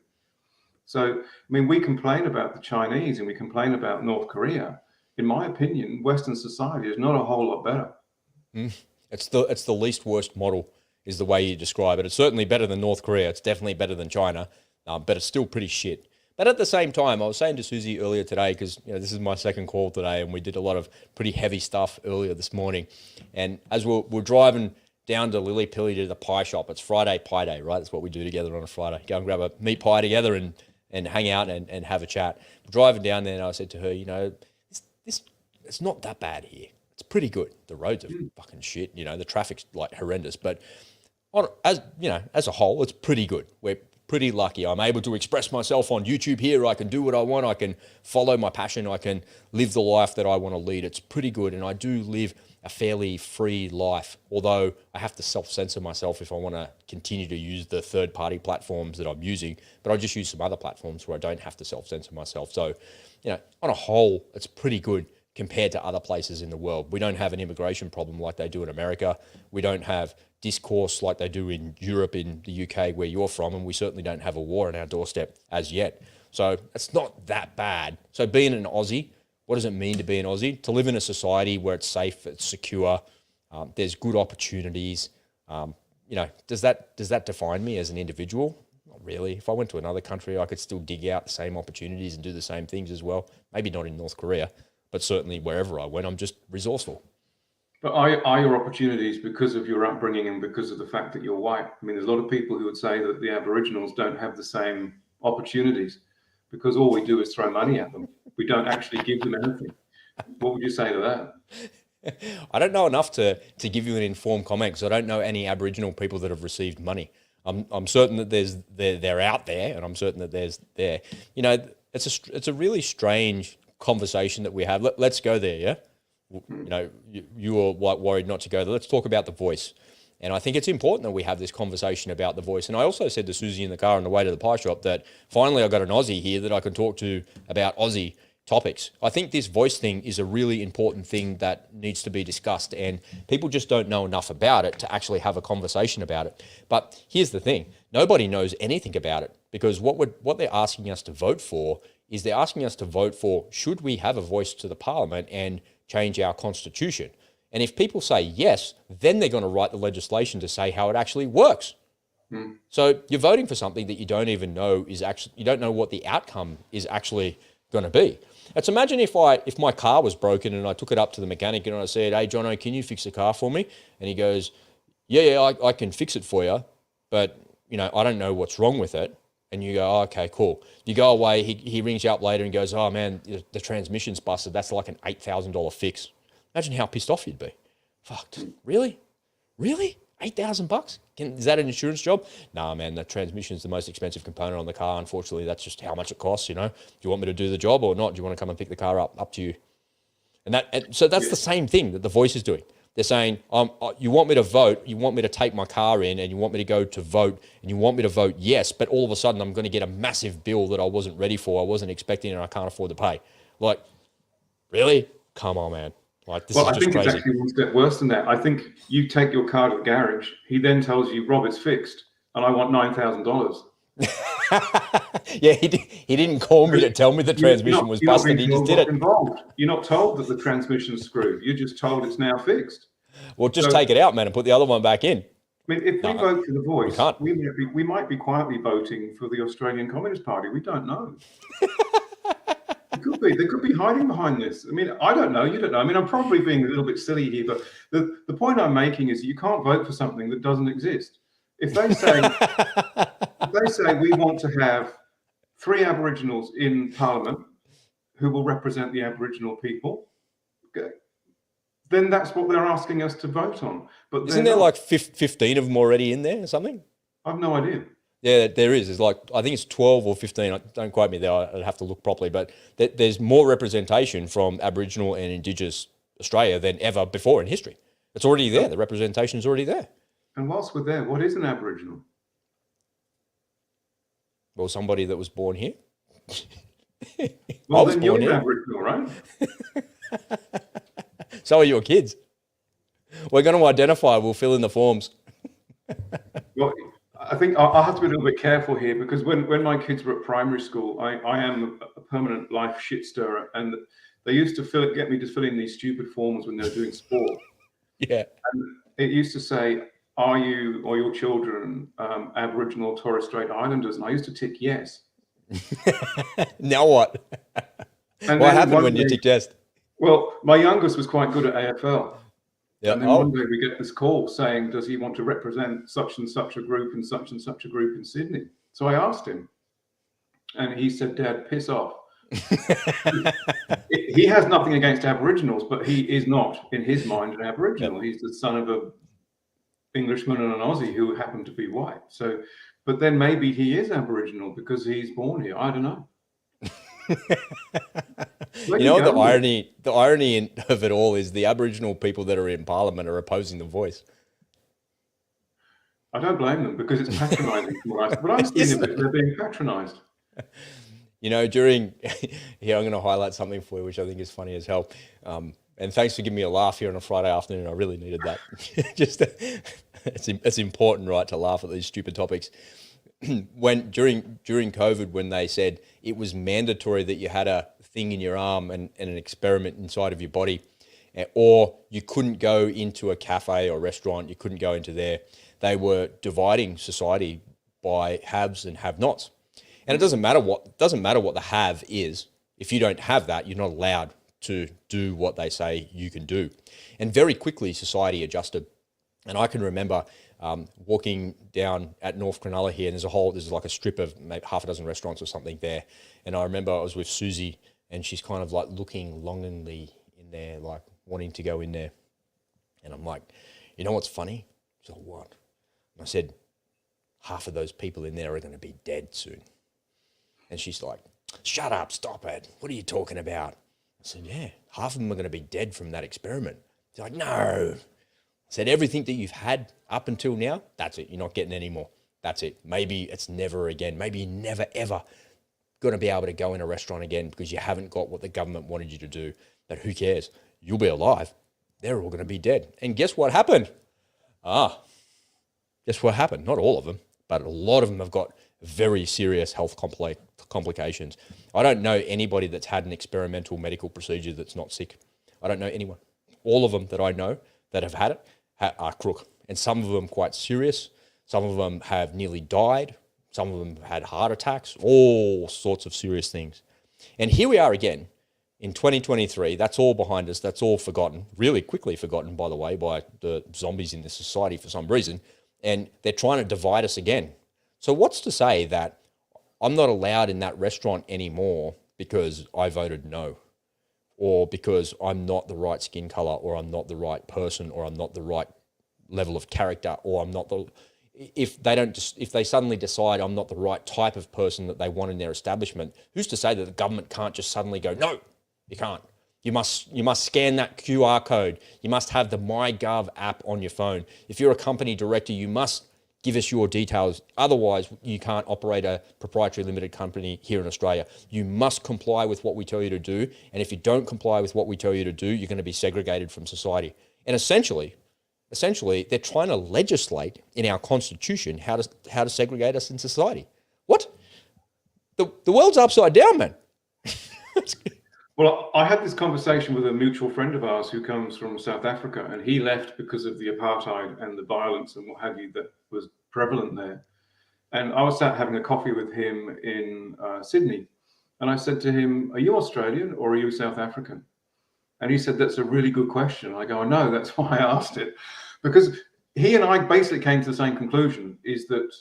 So, I mean, we complain about the Chinese and we complain about North Korea. In my opinion, Western society is not a whole lot better. It's the least worst model, is the way you describe it. It's certainly better than North Korea. It's definitely better than China, but it's still pretty shit. But at the same time, I was saying to Susie earlier today, because this is my second call today, and we did a lot of pretty heavy stuff earlier this morning. And as we're driving down to Lily Pilly to the pie shop, it's Friday Pie Day, right? That's what we do together on a Friday. Go and grab a meat pie together and hang out and have a chat. We're driving down there, and I said to her, it's not that bad here. It's pretty good. The roads are fucking shit. The traffic's like horrendous, but as a whole, it's pretty good. We're pretty lucky. I'm able to express myself on YouTube here. I can do what I want. I can follow my passion. I can live the life that I want to lead. It's pretty good. And I do live a fairly free life, although I have to self-censor myself if I want to continue to use the third-party platforms that I'm using. But I just use some other platforms where I don't have to self-censor myself. So, on a whole, it's pretty good compared to other places in the world. We don't have an immigration problem like they do in America. We don't have discourse like they do in Europe, in the UK, where you're from, and we certainly don't have a war on our doorstep as yet. So it's not that bad. So being an Aussie, what does it mean to be an Aussie? To live in a society where it's safe, it's secure, there's good opportunities. Does that define me as an individual? Not really. If I went to another country, I could still dig out the same opportunities and do the same things as well. Maybe not in North Korea, but certainly wherever I went, I'm just resourceful. But are your opportunities because of your upbringing and because of the fact that you're white? I mean, there's a lot of people who would say that the Aboriginals don't have the same opportunities because all we do is throw money at them. We don't actually give them anything. What would you say to that? I don't know enough to give you an informed comment because I don't know any Aboriginal people that have received money. I'm certain that they're out there, and I'm certain that there's there. It's a really strange conversation that we have. Let's go there, yeah? You were worried not to go there. Let's talk about the voice. And I think it's important that we have this conversation about the voice. And I also said to Susie in the car on the way to the pie shop that finally I got an Aussie here that I can talk to about Aussie topics. I think this voice thing is a really important thing that needs to be discussed, and people just don't know enough about it to actually have a conversation about it. But here's the thing. Nobody knows anything about it because what they're asking us to vote for is they're asking us to vote for, should we have a voice to the parliament and change our constitution? And if people say yes, then they're going to write the legislation to say how it actually works. So you're voting for something that you don't even know you don't know what the outcome is actually going to be. Let's imagine if my car was broken and I took it up to the mechanic and I said, "Hey, Jono, can you fix the car for me?" And he goes, yeah, I can fix it for you, but I don't know what's wrong with it. And you go, "Oh, okay, cool." You go away, he rings you up later and goes, "Oh man, the transmission's busted. That's like an $8,000 fix." Imagine how pissed off you'd be. Fucked. Really? $8,000? Is that an insurance job? Nah, man, the transmission's the most expensive component on the car. Unfortunately, that's just how much it costs, Do you want me to do the job or not? Do you want to come and pick the car up? Up to you. And so that's the same thing that the voice is doing. They're saying, you want me to vote, you want me to take my car in, and you want me to go to vote, and you want me to vote yes, but all of a sudden I'm going to get a massive bill that I wasn't ready for, I wasn't expecting, and I can't afford to pay. Like, really? Come on, man. Like, this is just crazy. I think it's actually one step worse than that. I think you take your car to the garage, he then tells you, "Rob, it's fixed, and I want $9,000. Yeah, he didn't call me to tell me the transmission was busted. He just did it. Involved. You're not told that the transmission's screwed. You're just told it's now fixed. Well, just take it out, man, and put the other one back in. I mean, if we vote for the voice, we might be quietly voting for the Australian Communist Party. We don't know. It could be. They could be hiding behind this. I mean, I don't know. You don't know. I mean, I'm probably being a little bit silly here, but the point I'm making is you can't vote for something that doesn't exist. If they say we want to have 3 Aboriginals in Parliament who will represent the Aboriginal people, okay, then that's what they're asking us to vote on. But isn't there like 15 of them already in there or something? I've no idea. Yeah, there is. It's like, I think it's 12 or 15. Don't quote me there. I'd have to look properly. But there's more representation from Aboriginal and Indigenous Australia than ever before in history. It's already there. The representation is already there. And whilst we're there, what is an Aboriginal? Well, somebody that was born here. Well, I was then born you're here. an Aboriginal, right? So are your kids. We're going to identify. We'll fill in the forms. Well, I think I'll have to be a little bit careful here, because when my kids were at primary school, I am a permanent life shit stirrer, and they used to get me to fill in these stupid forms when they were doing sport. Yeah. And it used to say, "Are you or your children Aboriginal or Torres Strait Islanders?" And I used to tick yes. Now what? And What then happened one when you day- ticked yes? Well, my youngest was quite good at AFL. Yeah. And then one day we get this call saying, does he want to represent such and such a group and such a group in Sydney? So I asked him, and he said, "Dad, piss off." He has nothing against Aboriginals, but he is not, in his mind, an Aboriginal. He's the son of an Englishman and an Aussie who happen to be white. So, but then maybe he is Aboriginal because he's born here. I don't know. You know, the irony of it all is the Aboriginal people that are in Parliament are opposing the voice. I don't blame them, because it's patronising. What I'm seeing of it, they're being patronised. You know, during here, I'm going to highlight something for you, which I think is funny as hell. And thanks for giving me a laugh here on a Friday afternoon. I really needed that. It's important, right, to laugh at these stupid topics. When during COVID, when they said it was mandatory that you had a thing in your arm and an experiment inside of your body, or you couldn't go into a cafe or restaurant, you couldn't go into there. They were dividing society by haves and have-nots. And it doesn't matter what the have is. If you don't have that, you're not allowed to do what they say you can do. And very quickly, society adjusted. And I can remember walking down at North Cronulla here, and there's like a strip of maybe half a dozen restaurants or something there. And I remember I was with Susie, and she's kind of like looking longingly in there, like wanting to go in there. And I'm like, you know what's funny? She's like, what? And I said, half of those people in there are going to be dead soon. And she's like, shut up, stop it. What are you talking about? I said, yeah, half of them are going to be dead from that experiment. She's like, no. I said, everything that you've had up until now, that's it. You're not getting any more. That's it. Maybe it's never again. Maybe you're never, ever going to be able to go in a restaurant again because you haven't got what the government wanted you to do. But who cares? You'll be alive. They're all going to be dead. And guess what happened? Guess what happened? Not all of them, but a lot of them have got very serious health complications. I don't know anybody that's had an experimental medical procedure that's not sick. I don't know anyone. All of them that I know that have had it are crook. And some of them quite serious. Some of them have nearly died. Some of them have had heart attacks, all sorts of serious things. And here we are again in 2023. That's all behind us. That's all forgotten, really quickly forgotten, by the way, by the zombies in this society for some reason. And they're trying to divide us again. So what's to say that I'm not allowed in that restaurant anymore because I voted no, or because I'm not the right skin color, or I'm not the right person, or I'm not the right level of character, or I'm not the... If they suddenly decide I'm not the right type of person that they want in their establishment, who's to say that the government can't just suddenly go, no, you can't. You must scan that QR code. You must have the MyGov app on your phone. If you're a company director, you must give us your details. Otherwise, you can't operate a proprietary limited company here in Australia. You must comply with what we tell you to do. And if you don't comply with what we tell you to do, you're going to be segregated from society. And essentially, they're trying to legislate in our constitution how to segregate us in society. What? The world's upside down, man. Well, I had this conversation with a mutual friend of ours who comes from South Africa, and he left because of the apartheid and the violence and what have you that was prevalent there. And I was sat having a coffee with him in Sydney, and I said to him, "Are you Australian or are you South African?" And he said, "That's a really good question." I go, "I know, that's why I asked it." Because he and I basically came to the same conclusion, is that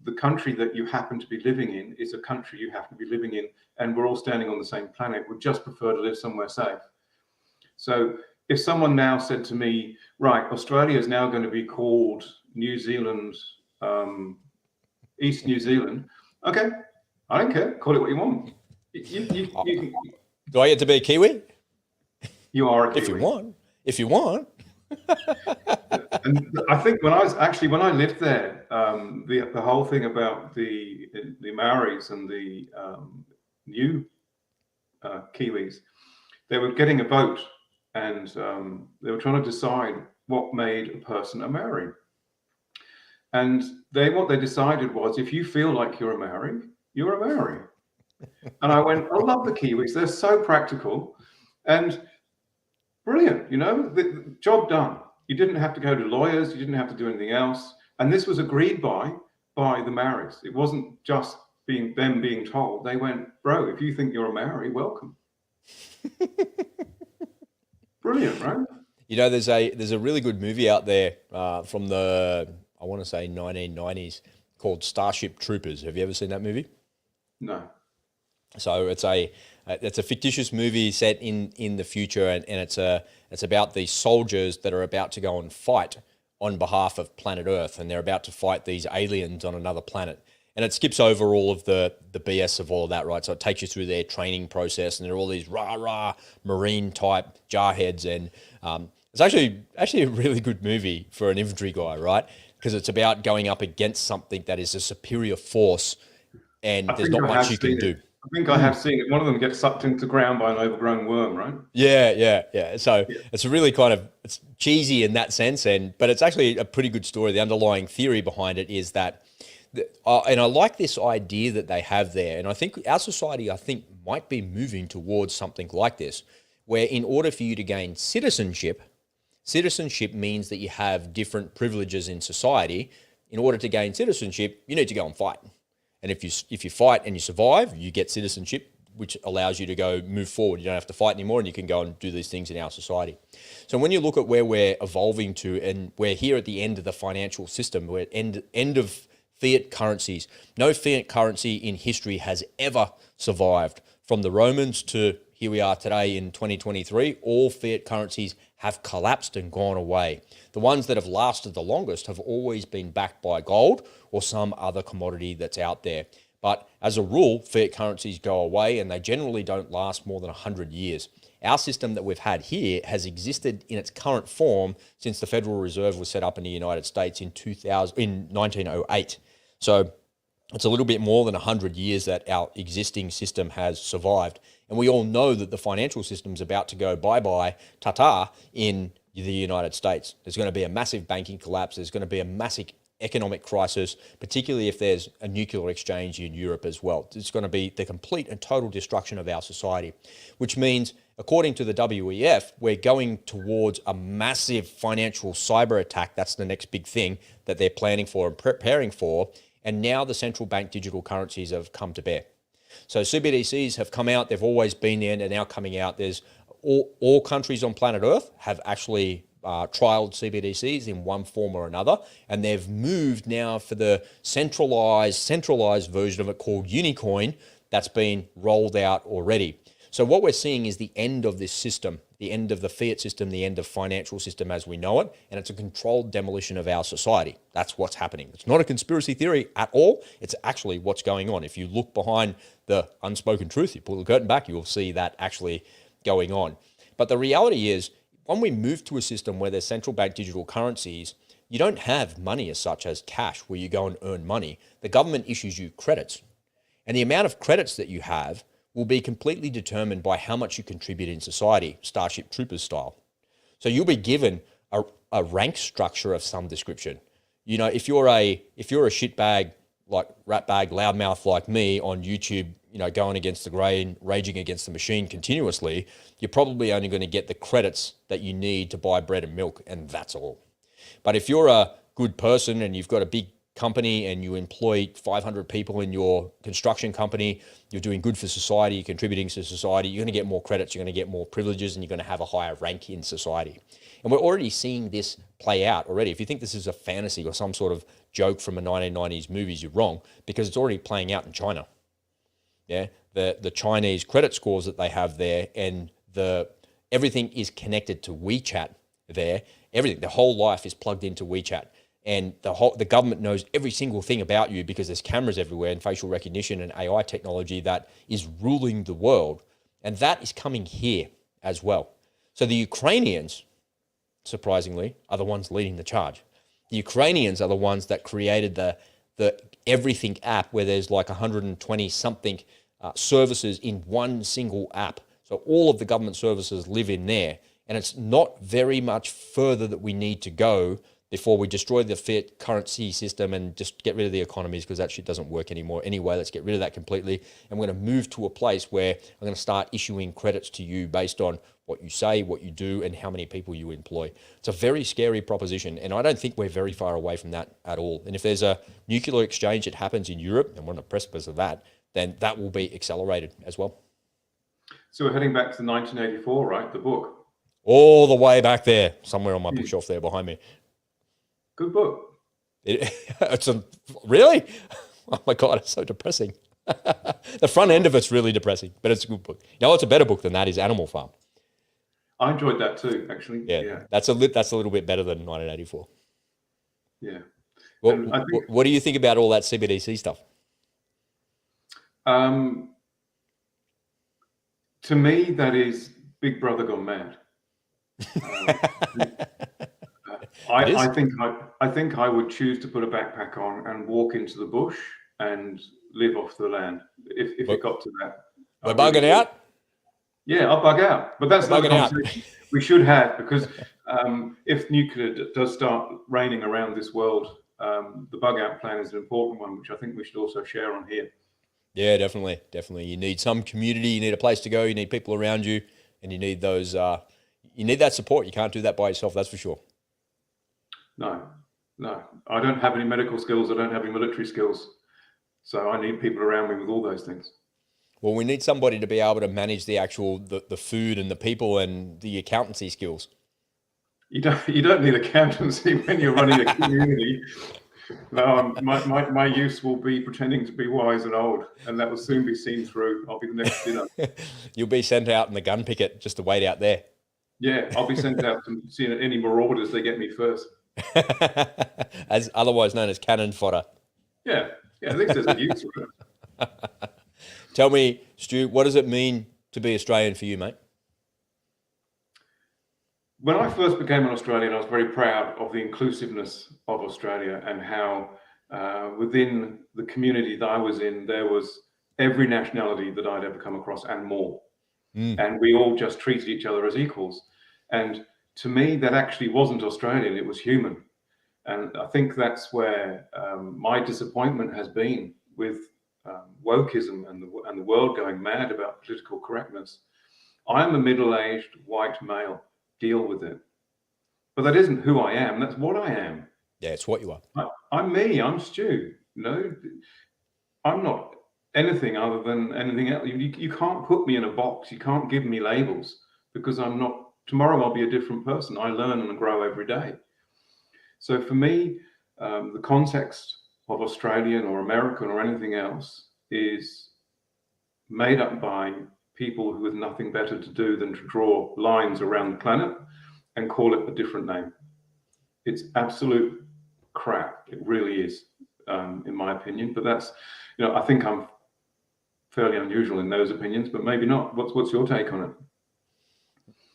the country that you happen to be living in is a country you happen to be living in, and we're all standing on the same planet. We'd just prefer to live somewhere safe. So if someone now said to me, right, Australia is now going to be called New Zealand, East New Zealand, okay, I don't care, call it what you want. Do I get to be a Kiwi? You are a Kiwi. If you want. And I think when I lived there, the whole thing about the Maoris and the new Kiwis, they were getting a vote, and they were trying to decide what made a person a Maori. And what they decided was, if you feel like you're a Maori, you're a Maori. And I went, I love the Kiwis. They're so practical and brilliant. The job done. You didn't have to go to lawyers. You didn't have to do anything else. And this was agreed by the Maoris. It wasn't just them being told. They went, bro, if you think you're a Maori, welcome. Brilliant, right? There's a really good movie out there from the, I want to say 1990s, called Starship Troopers. Have you ever seen that movie? No. So it's a fictitious movie set in the future, and it's about these soldiers that are about to go and fight on behalf of planet Earth, and they're about to fight these aliens on another planet. And it skips over all of the BS of all of that, right? So it takes you through their training process, and there are all these rah-rah marine type jarheads, and it's actually a really good movie for an infantry guy, right? Because it's about going up against something that is a superior force, and there's not much you can do. I think I have seen it. One of them gets sucked into the ground by an overgrown worm, right? Yeah. So it's a really it's cheesy in that sense, but it's actually a pretty good story. The underlying theory behind it is that, and I like this idea that they have there, and I think our society, might be moving towards something like this, where in order for you to gain citizenship means that you have different privileges in society. In order to gain citizenship, you need to go and fight. And if you fight and you survive, you get citizenship, which allows you to move forward. You don't have to fight anymore, and you can go and do these things in our society. So when you look at where we're evolving to, and we're here at the end of the financial system, we're at end of fiat currencies. No fiat currency in history has ever survived. From the Romans to here we are today in 2023, all fiat currencies have collapsed and gone away. The ones that have lasted the longest have always been backed by gold or some other commodity that's out there. But as a rule, fiat currencies go away, and they generally don't last more than 100 years. Our system that we've had here has existed in its current form since the Federal Reserve was set up in the United States in 1908. So it's a little bit more than 100 years that our existing system has survived. And we all know that the financial system is about to go bye-bye, ta-ta, in the United States. There's going to be a massive banking collapse. There's going to be a massive economic crisis, particularly if there's a nuclear exchange in Europe as well. It's going to be the complete and total destruction of our society, which means, according to the WEF, we're going towards a massive financial cyber attack. That's the next big thing that they're planning for and preparing for. And now the central bank digital currencies have come to bear. So CBDCs have come out. They've always been there, and they're now coming out. There's all countries on planet Earth have actually trialed CBDCs in one form or another, and they've moved now for the centralized version of it called Unicoin that's been rolled out already. So what we're seeing is the end of this system, the end of the fiat system, the end of financial system as we know it, and it's a controlled demolition of our society. That's what's happening. It's not a conspiracy theory at all. It's actually what's going on. If you look behind the unspoken truth, you pull the curtain back, you'll see that actually going on. But the reality is, when we move to a system where there's central bank digital currencies, you don't have money as such as cash where you go and earn money. The government issues you credits. And the amount of credits that you have will be completely determined by how much you contribute in society, Starship Troopers style. So you'll be given a rank structure of some description. You know, if you're a shitbag, like ratbag, loudmouth like me on YouTube, you know, going against the grain, raging against the machine continuously, you're probably only going to get the credits that you need to buy bread and milk, and that's all. But if you're a good person and you've got a big company and you employ 500 people in your construction company, you're doing good for society, you're contributing to society, you're going to get more credits, you're going to get more privileges, and you're going to have a higher rank in society. And we're already seeing this play out already. If you think this is a fantasy or some sort of joke from a 1990s movies, you're wrong, because it's already playing out in China. Yeah, the Chinese credit scores that they have there, and everything is connected to WeChat there. Everything, the whole life is plugged into WeChat. And the government knows every single thing about you because there's cameras everywhere and facial recognition and AI technology that is ruling the world. And that is coming here as well. So the Ukrainians, surprisingly, are the ones leading the charge. The Ukrainians are the ones that created the Everything app, where there's like 120 something services in one single app. So all of the government services live in there. And it's not very much further that we need to go before we destroy the fiat currency system and just get rid of the economies, because that shit doesn't work anymore. Anyway, let's get rid of that completely. And we're going to move to a place where I'm going to start issuing credits to you based on what you say, what you do, and how many people you employ. It's a very scary proposition, and I don't think we're very far away from that at all. And if there's a nuclear exchange that happens in Europe, and we're on the precipice of that, then that will be accelerated as well. So we're heading back to 1984, right? The book. All the way back there, somewhere on my bookshelf there behind me. Good book. Really? Oh my God, it's so depressing. The front end of it's really depressing, but it's a good book. You know what's a better book than that is Animal Farm. I enjoyed that too, actually. Yeah. That's a little bit better than 1984. Yeah. Well, what do you think about all that CBDC stuff? To me, that is Big Brother gone mad. I think I would choose to put a backpack on and walk into the bush and live off the land if it got to that. We're bugging out? Yeah, I'll bug out. But that's not a conversation we should have, because if nuclear does start raining around this world, the bug out plan is an important one, which I think we should also share on here. Yeah, definitely. You need some community, you need a place to go, you need people around you, and you need those, you need that support. You can't do that by yourself, that's for sure. No. I don't have any medical skills. I don't have any military skills. So I need people around me with all those things. Well, we need somebody to be able to manage the actual, the food and the people and the accountancy skills. You don't need accountancy when you're running a community. No, my use will be pretending to be wise and old, and that will soon be seen through. I'll be the next dinner. You'll be sent out in the gun picket just to wait out there. Yeah, I'll be sent out to see any marauders. They get me first. As otherwise known as cannon fodder. Yeah, at least there's a use for it. Tell me, Stu, what does it mean to be Australian for you, mate? When I first became an Australian, I was very proud of the inclusiveness of Australia and how within the community that I was in, there was every nationality that I'd ever come across and more. And we all just treated each other as equals. And to me, that actually wasn't Australian, it was human. And I think that's where my disappointment has been with wokeism and the world going mad about political correctness. I'm a middle-aged white male. Deal with it. But that isn't who I am. That's what I am. Yeah, it's what you are. I'm me. I'm Stu. No, I'm not anything other than anything else. You can't put me in a box. You can't give me labels, because I'm not. Tomorrow I'll be a different person. I learn and grow every day. So for me, the context of Australian or American or anything else is made up by people who have nothing better to do than to draw lines around the planet and call it a different name. It's absolute crap. It really is, in my opinion. But that's, I think I'm fairly unusual in those opinions, but maybe not. What's your take on it?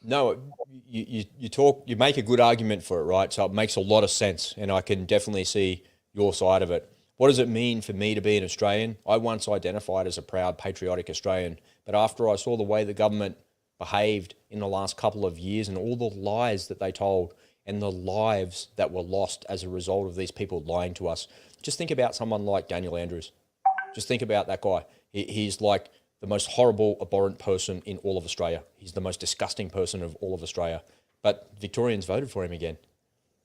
No, you make a good argument for it, right? So it makes a lot of sense, and I can definitely see your side of it. What does it mean for me to be an Australian? I once identified as a proud, patriotic Australian, but after I saw the way the government behaved in the last couple of years and all the lies that they told and the lives that were lost as a result of these people lying to us, just think about someone like Daniel Andrews. Just think about that guy. He's like the most horrible, abhorrent person in all of Australia. He's the most disgusting person of all of Australia. But Victorians voted for him again.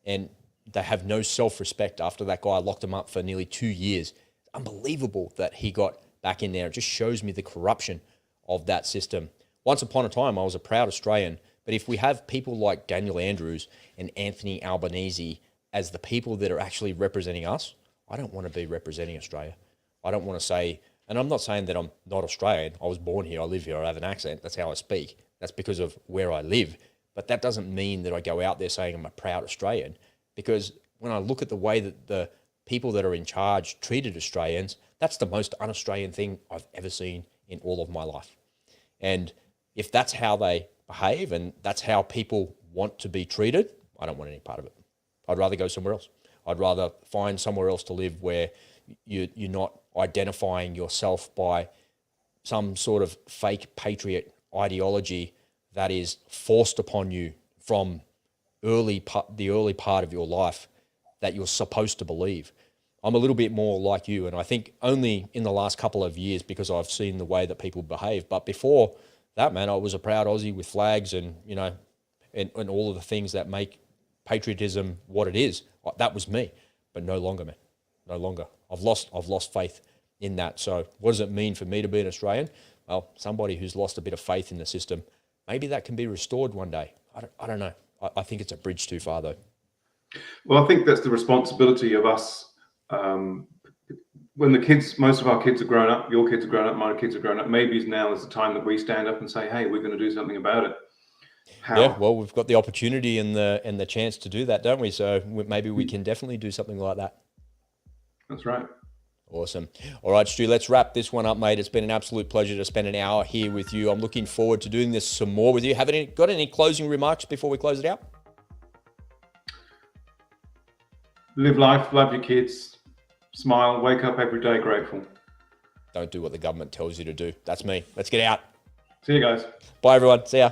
And they have no self-respect after that guy locked him up for nearly 2 years. It's unbelievable that he got back in there. It just shows me the corruption of that system. Once upon a time, I was a proud Australian, but if we have people like Daniel Andrews and Anthony Albanese as the people that are actually representing us, I don't want to be representing Australia. I don't want to say, and I'm not saying that I'm not Australian. I was born here, I live here, I have an accent. That's how I speak. That's because of where I live. But that doesn't mean that I go out there saying I'm a proud Australian, because when I look at the way that the people that are in charge treated Australians, that's the most un-Australian thing I've ever seen in all of my life. And if that's how they behave and that's how people want to be treated, I don't want any part of it. I'd rather go somewhere else. I'd rather find somewhere else to live where you're not identifying yourself by some sort of fake patriot ideology that is forced upon you from the early part of your life that you're supposed to believe. I'm a little bit more like you, and I think only in the last couple of years because I've seen the way that people behave. But before that, man, I was a proud Aussie with flags and, you know, and all of the things that make patriotism what it is. That was me, but no longer, man, no longer. I've lost faith in that. So what does it mean for me to be an Australian? Well, somebody who's lost a bit of faith in the system, maybe that can be restored one day. I don't know. I think it's a bridge too far, though. Well, I think that's the responsibility of us. When most of our kids are grown up, your kids are grown up, my kids are grown up, maybe now is the time that we stand up and say, hey, we're going to do something about it. How? Yeah, well, we've got the opportunity and the chance to do that, don't we? So maybe we can definitely do something like that. That's right. Awesome. All right, Stu, let's wrap this one up, mate. It's been an absolute pleasure to spend an hour here with you. I'm looking forward to doing this some more with you. Got any closing remarks before we close it out? Live life, love your kids, smile, wake up every day grateful. Don't do what the government tells you to do. That's me. Let's get out. See you guys. Bye, everyone. See ya.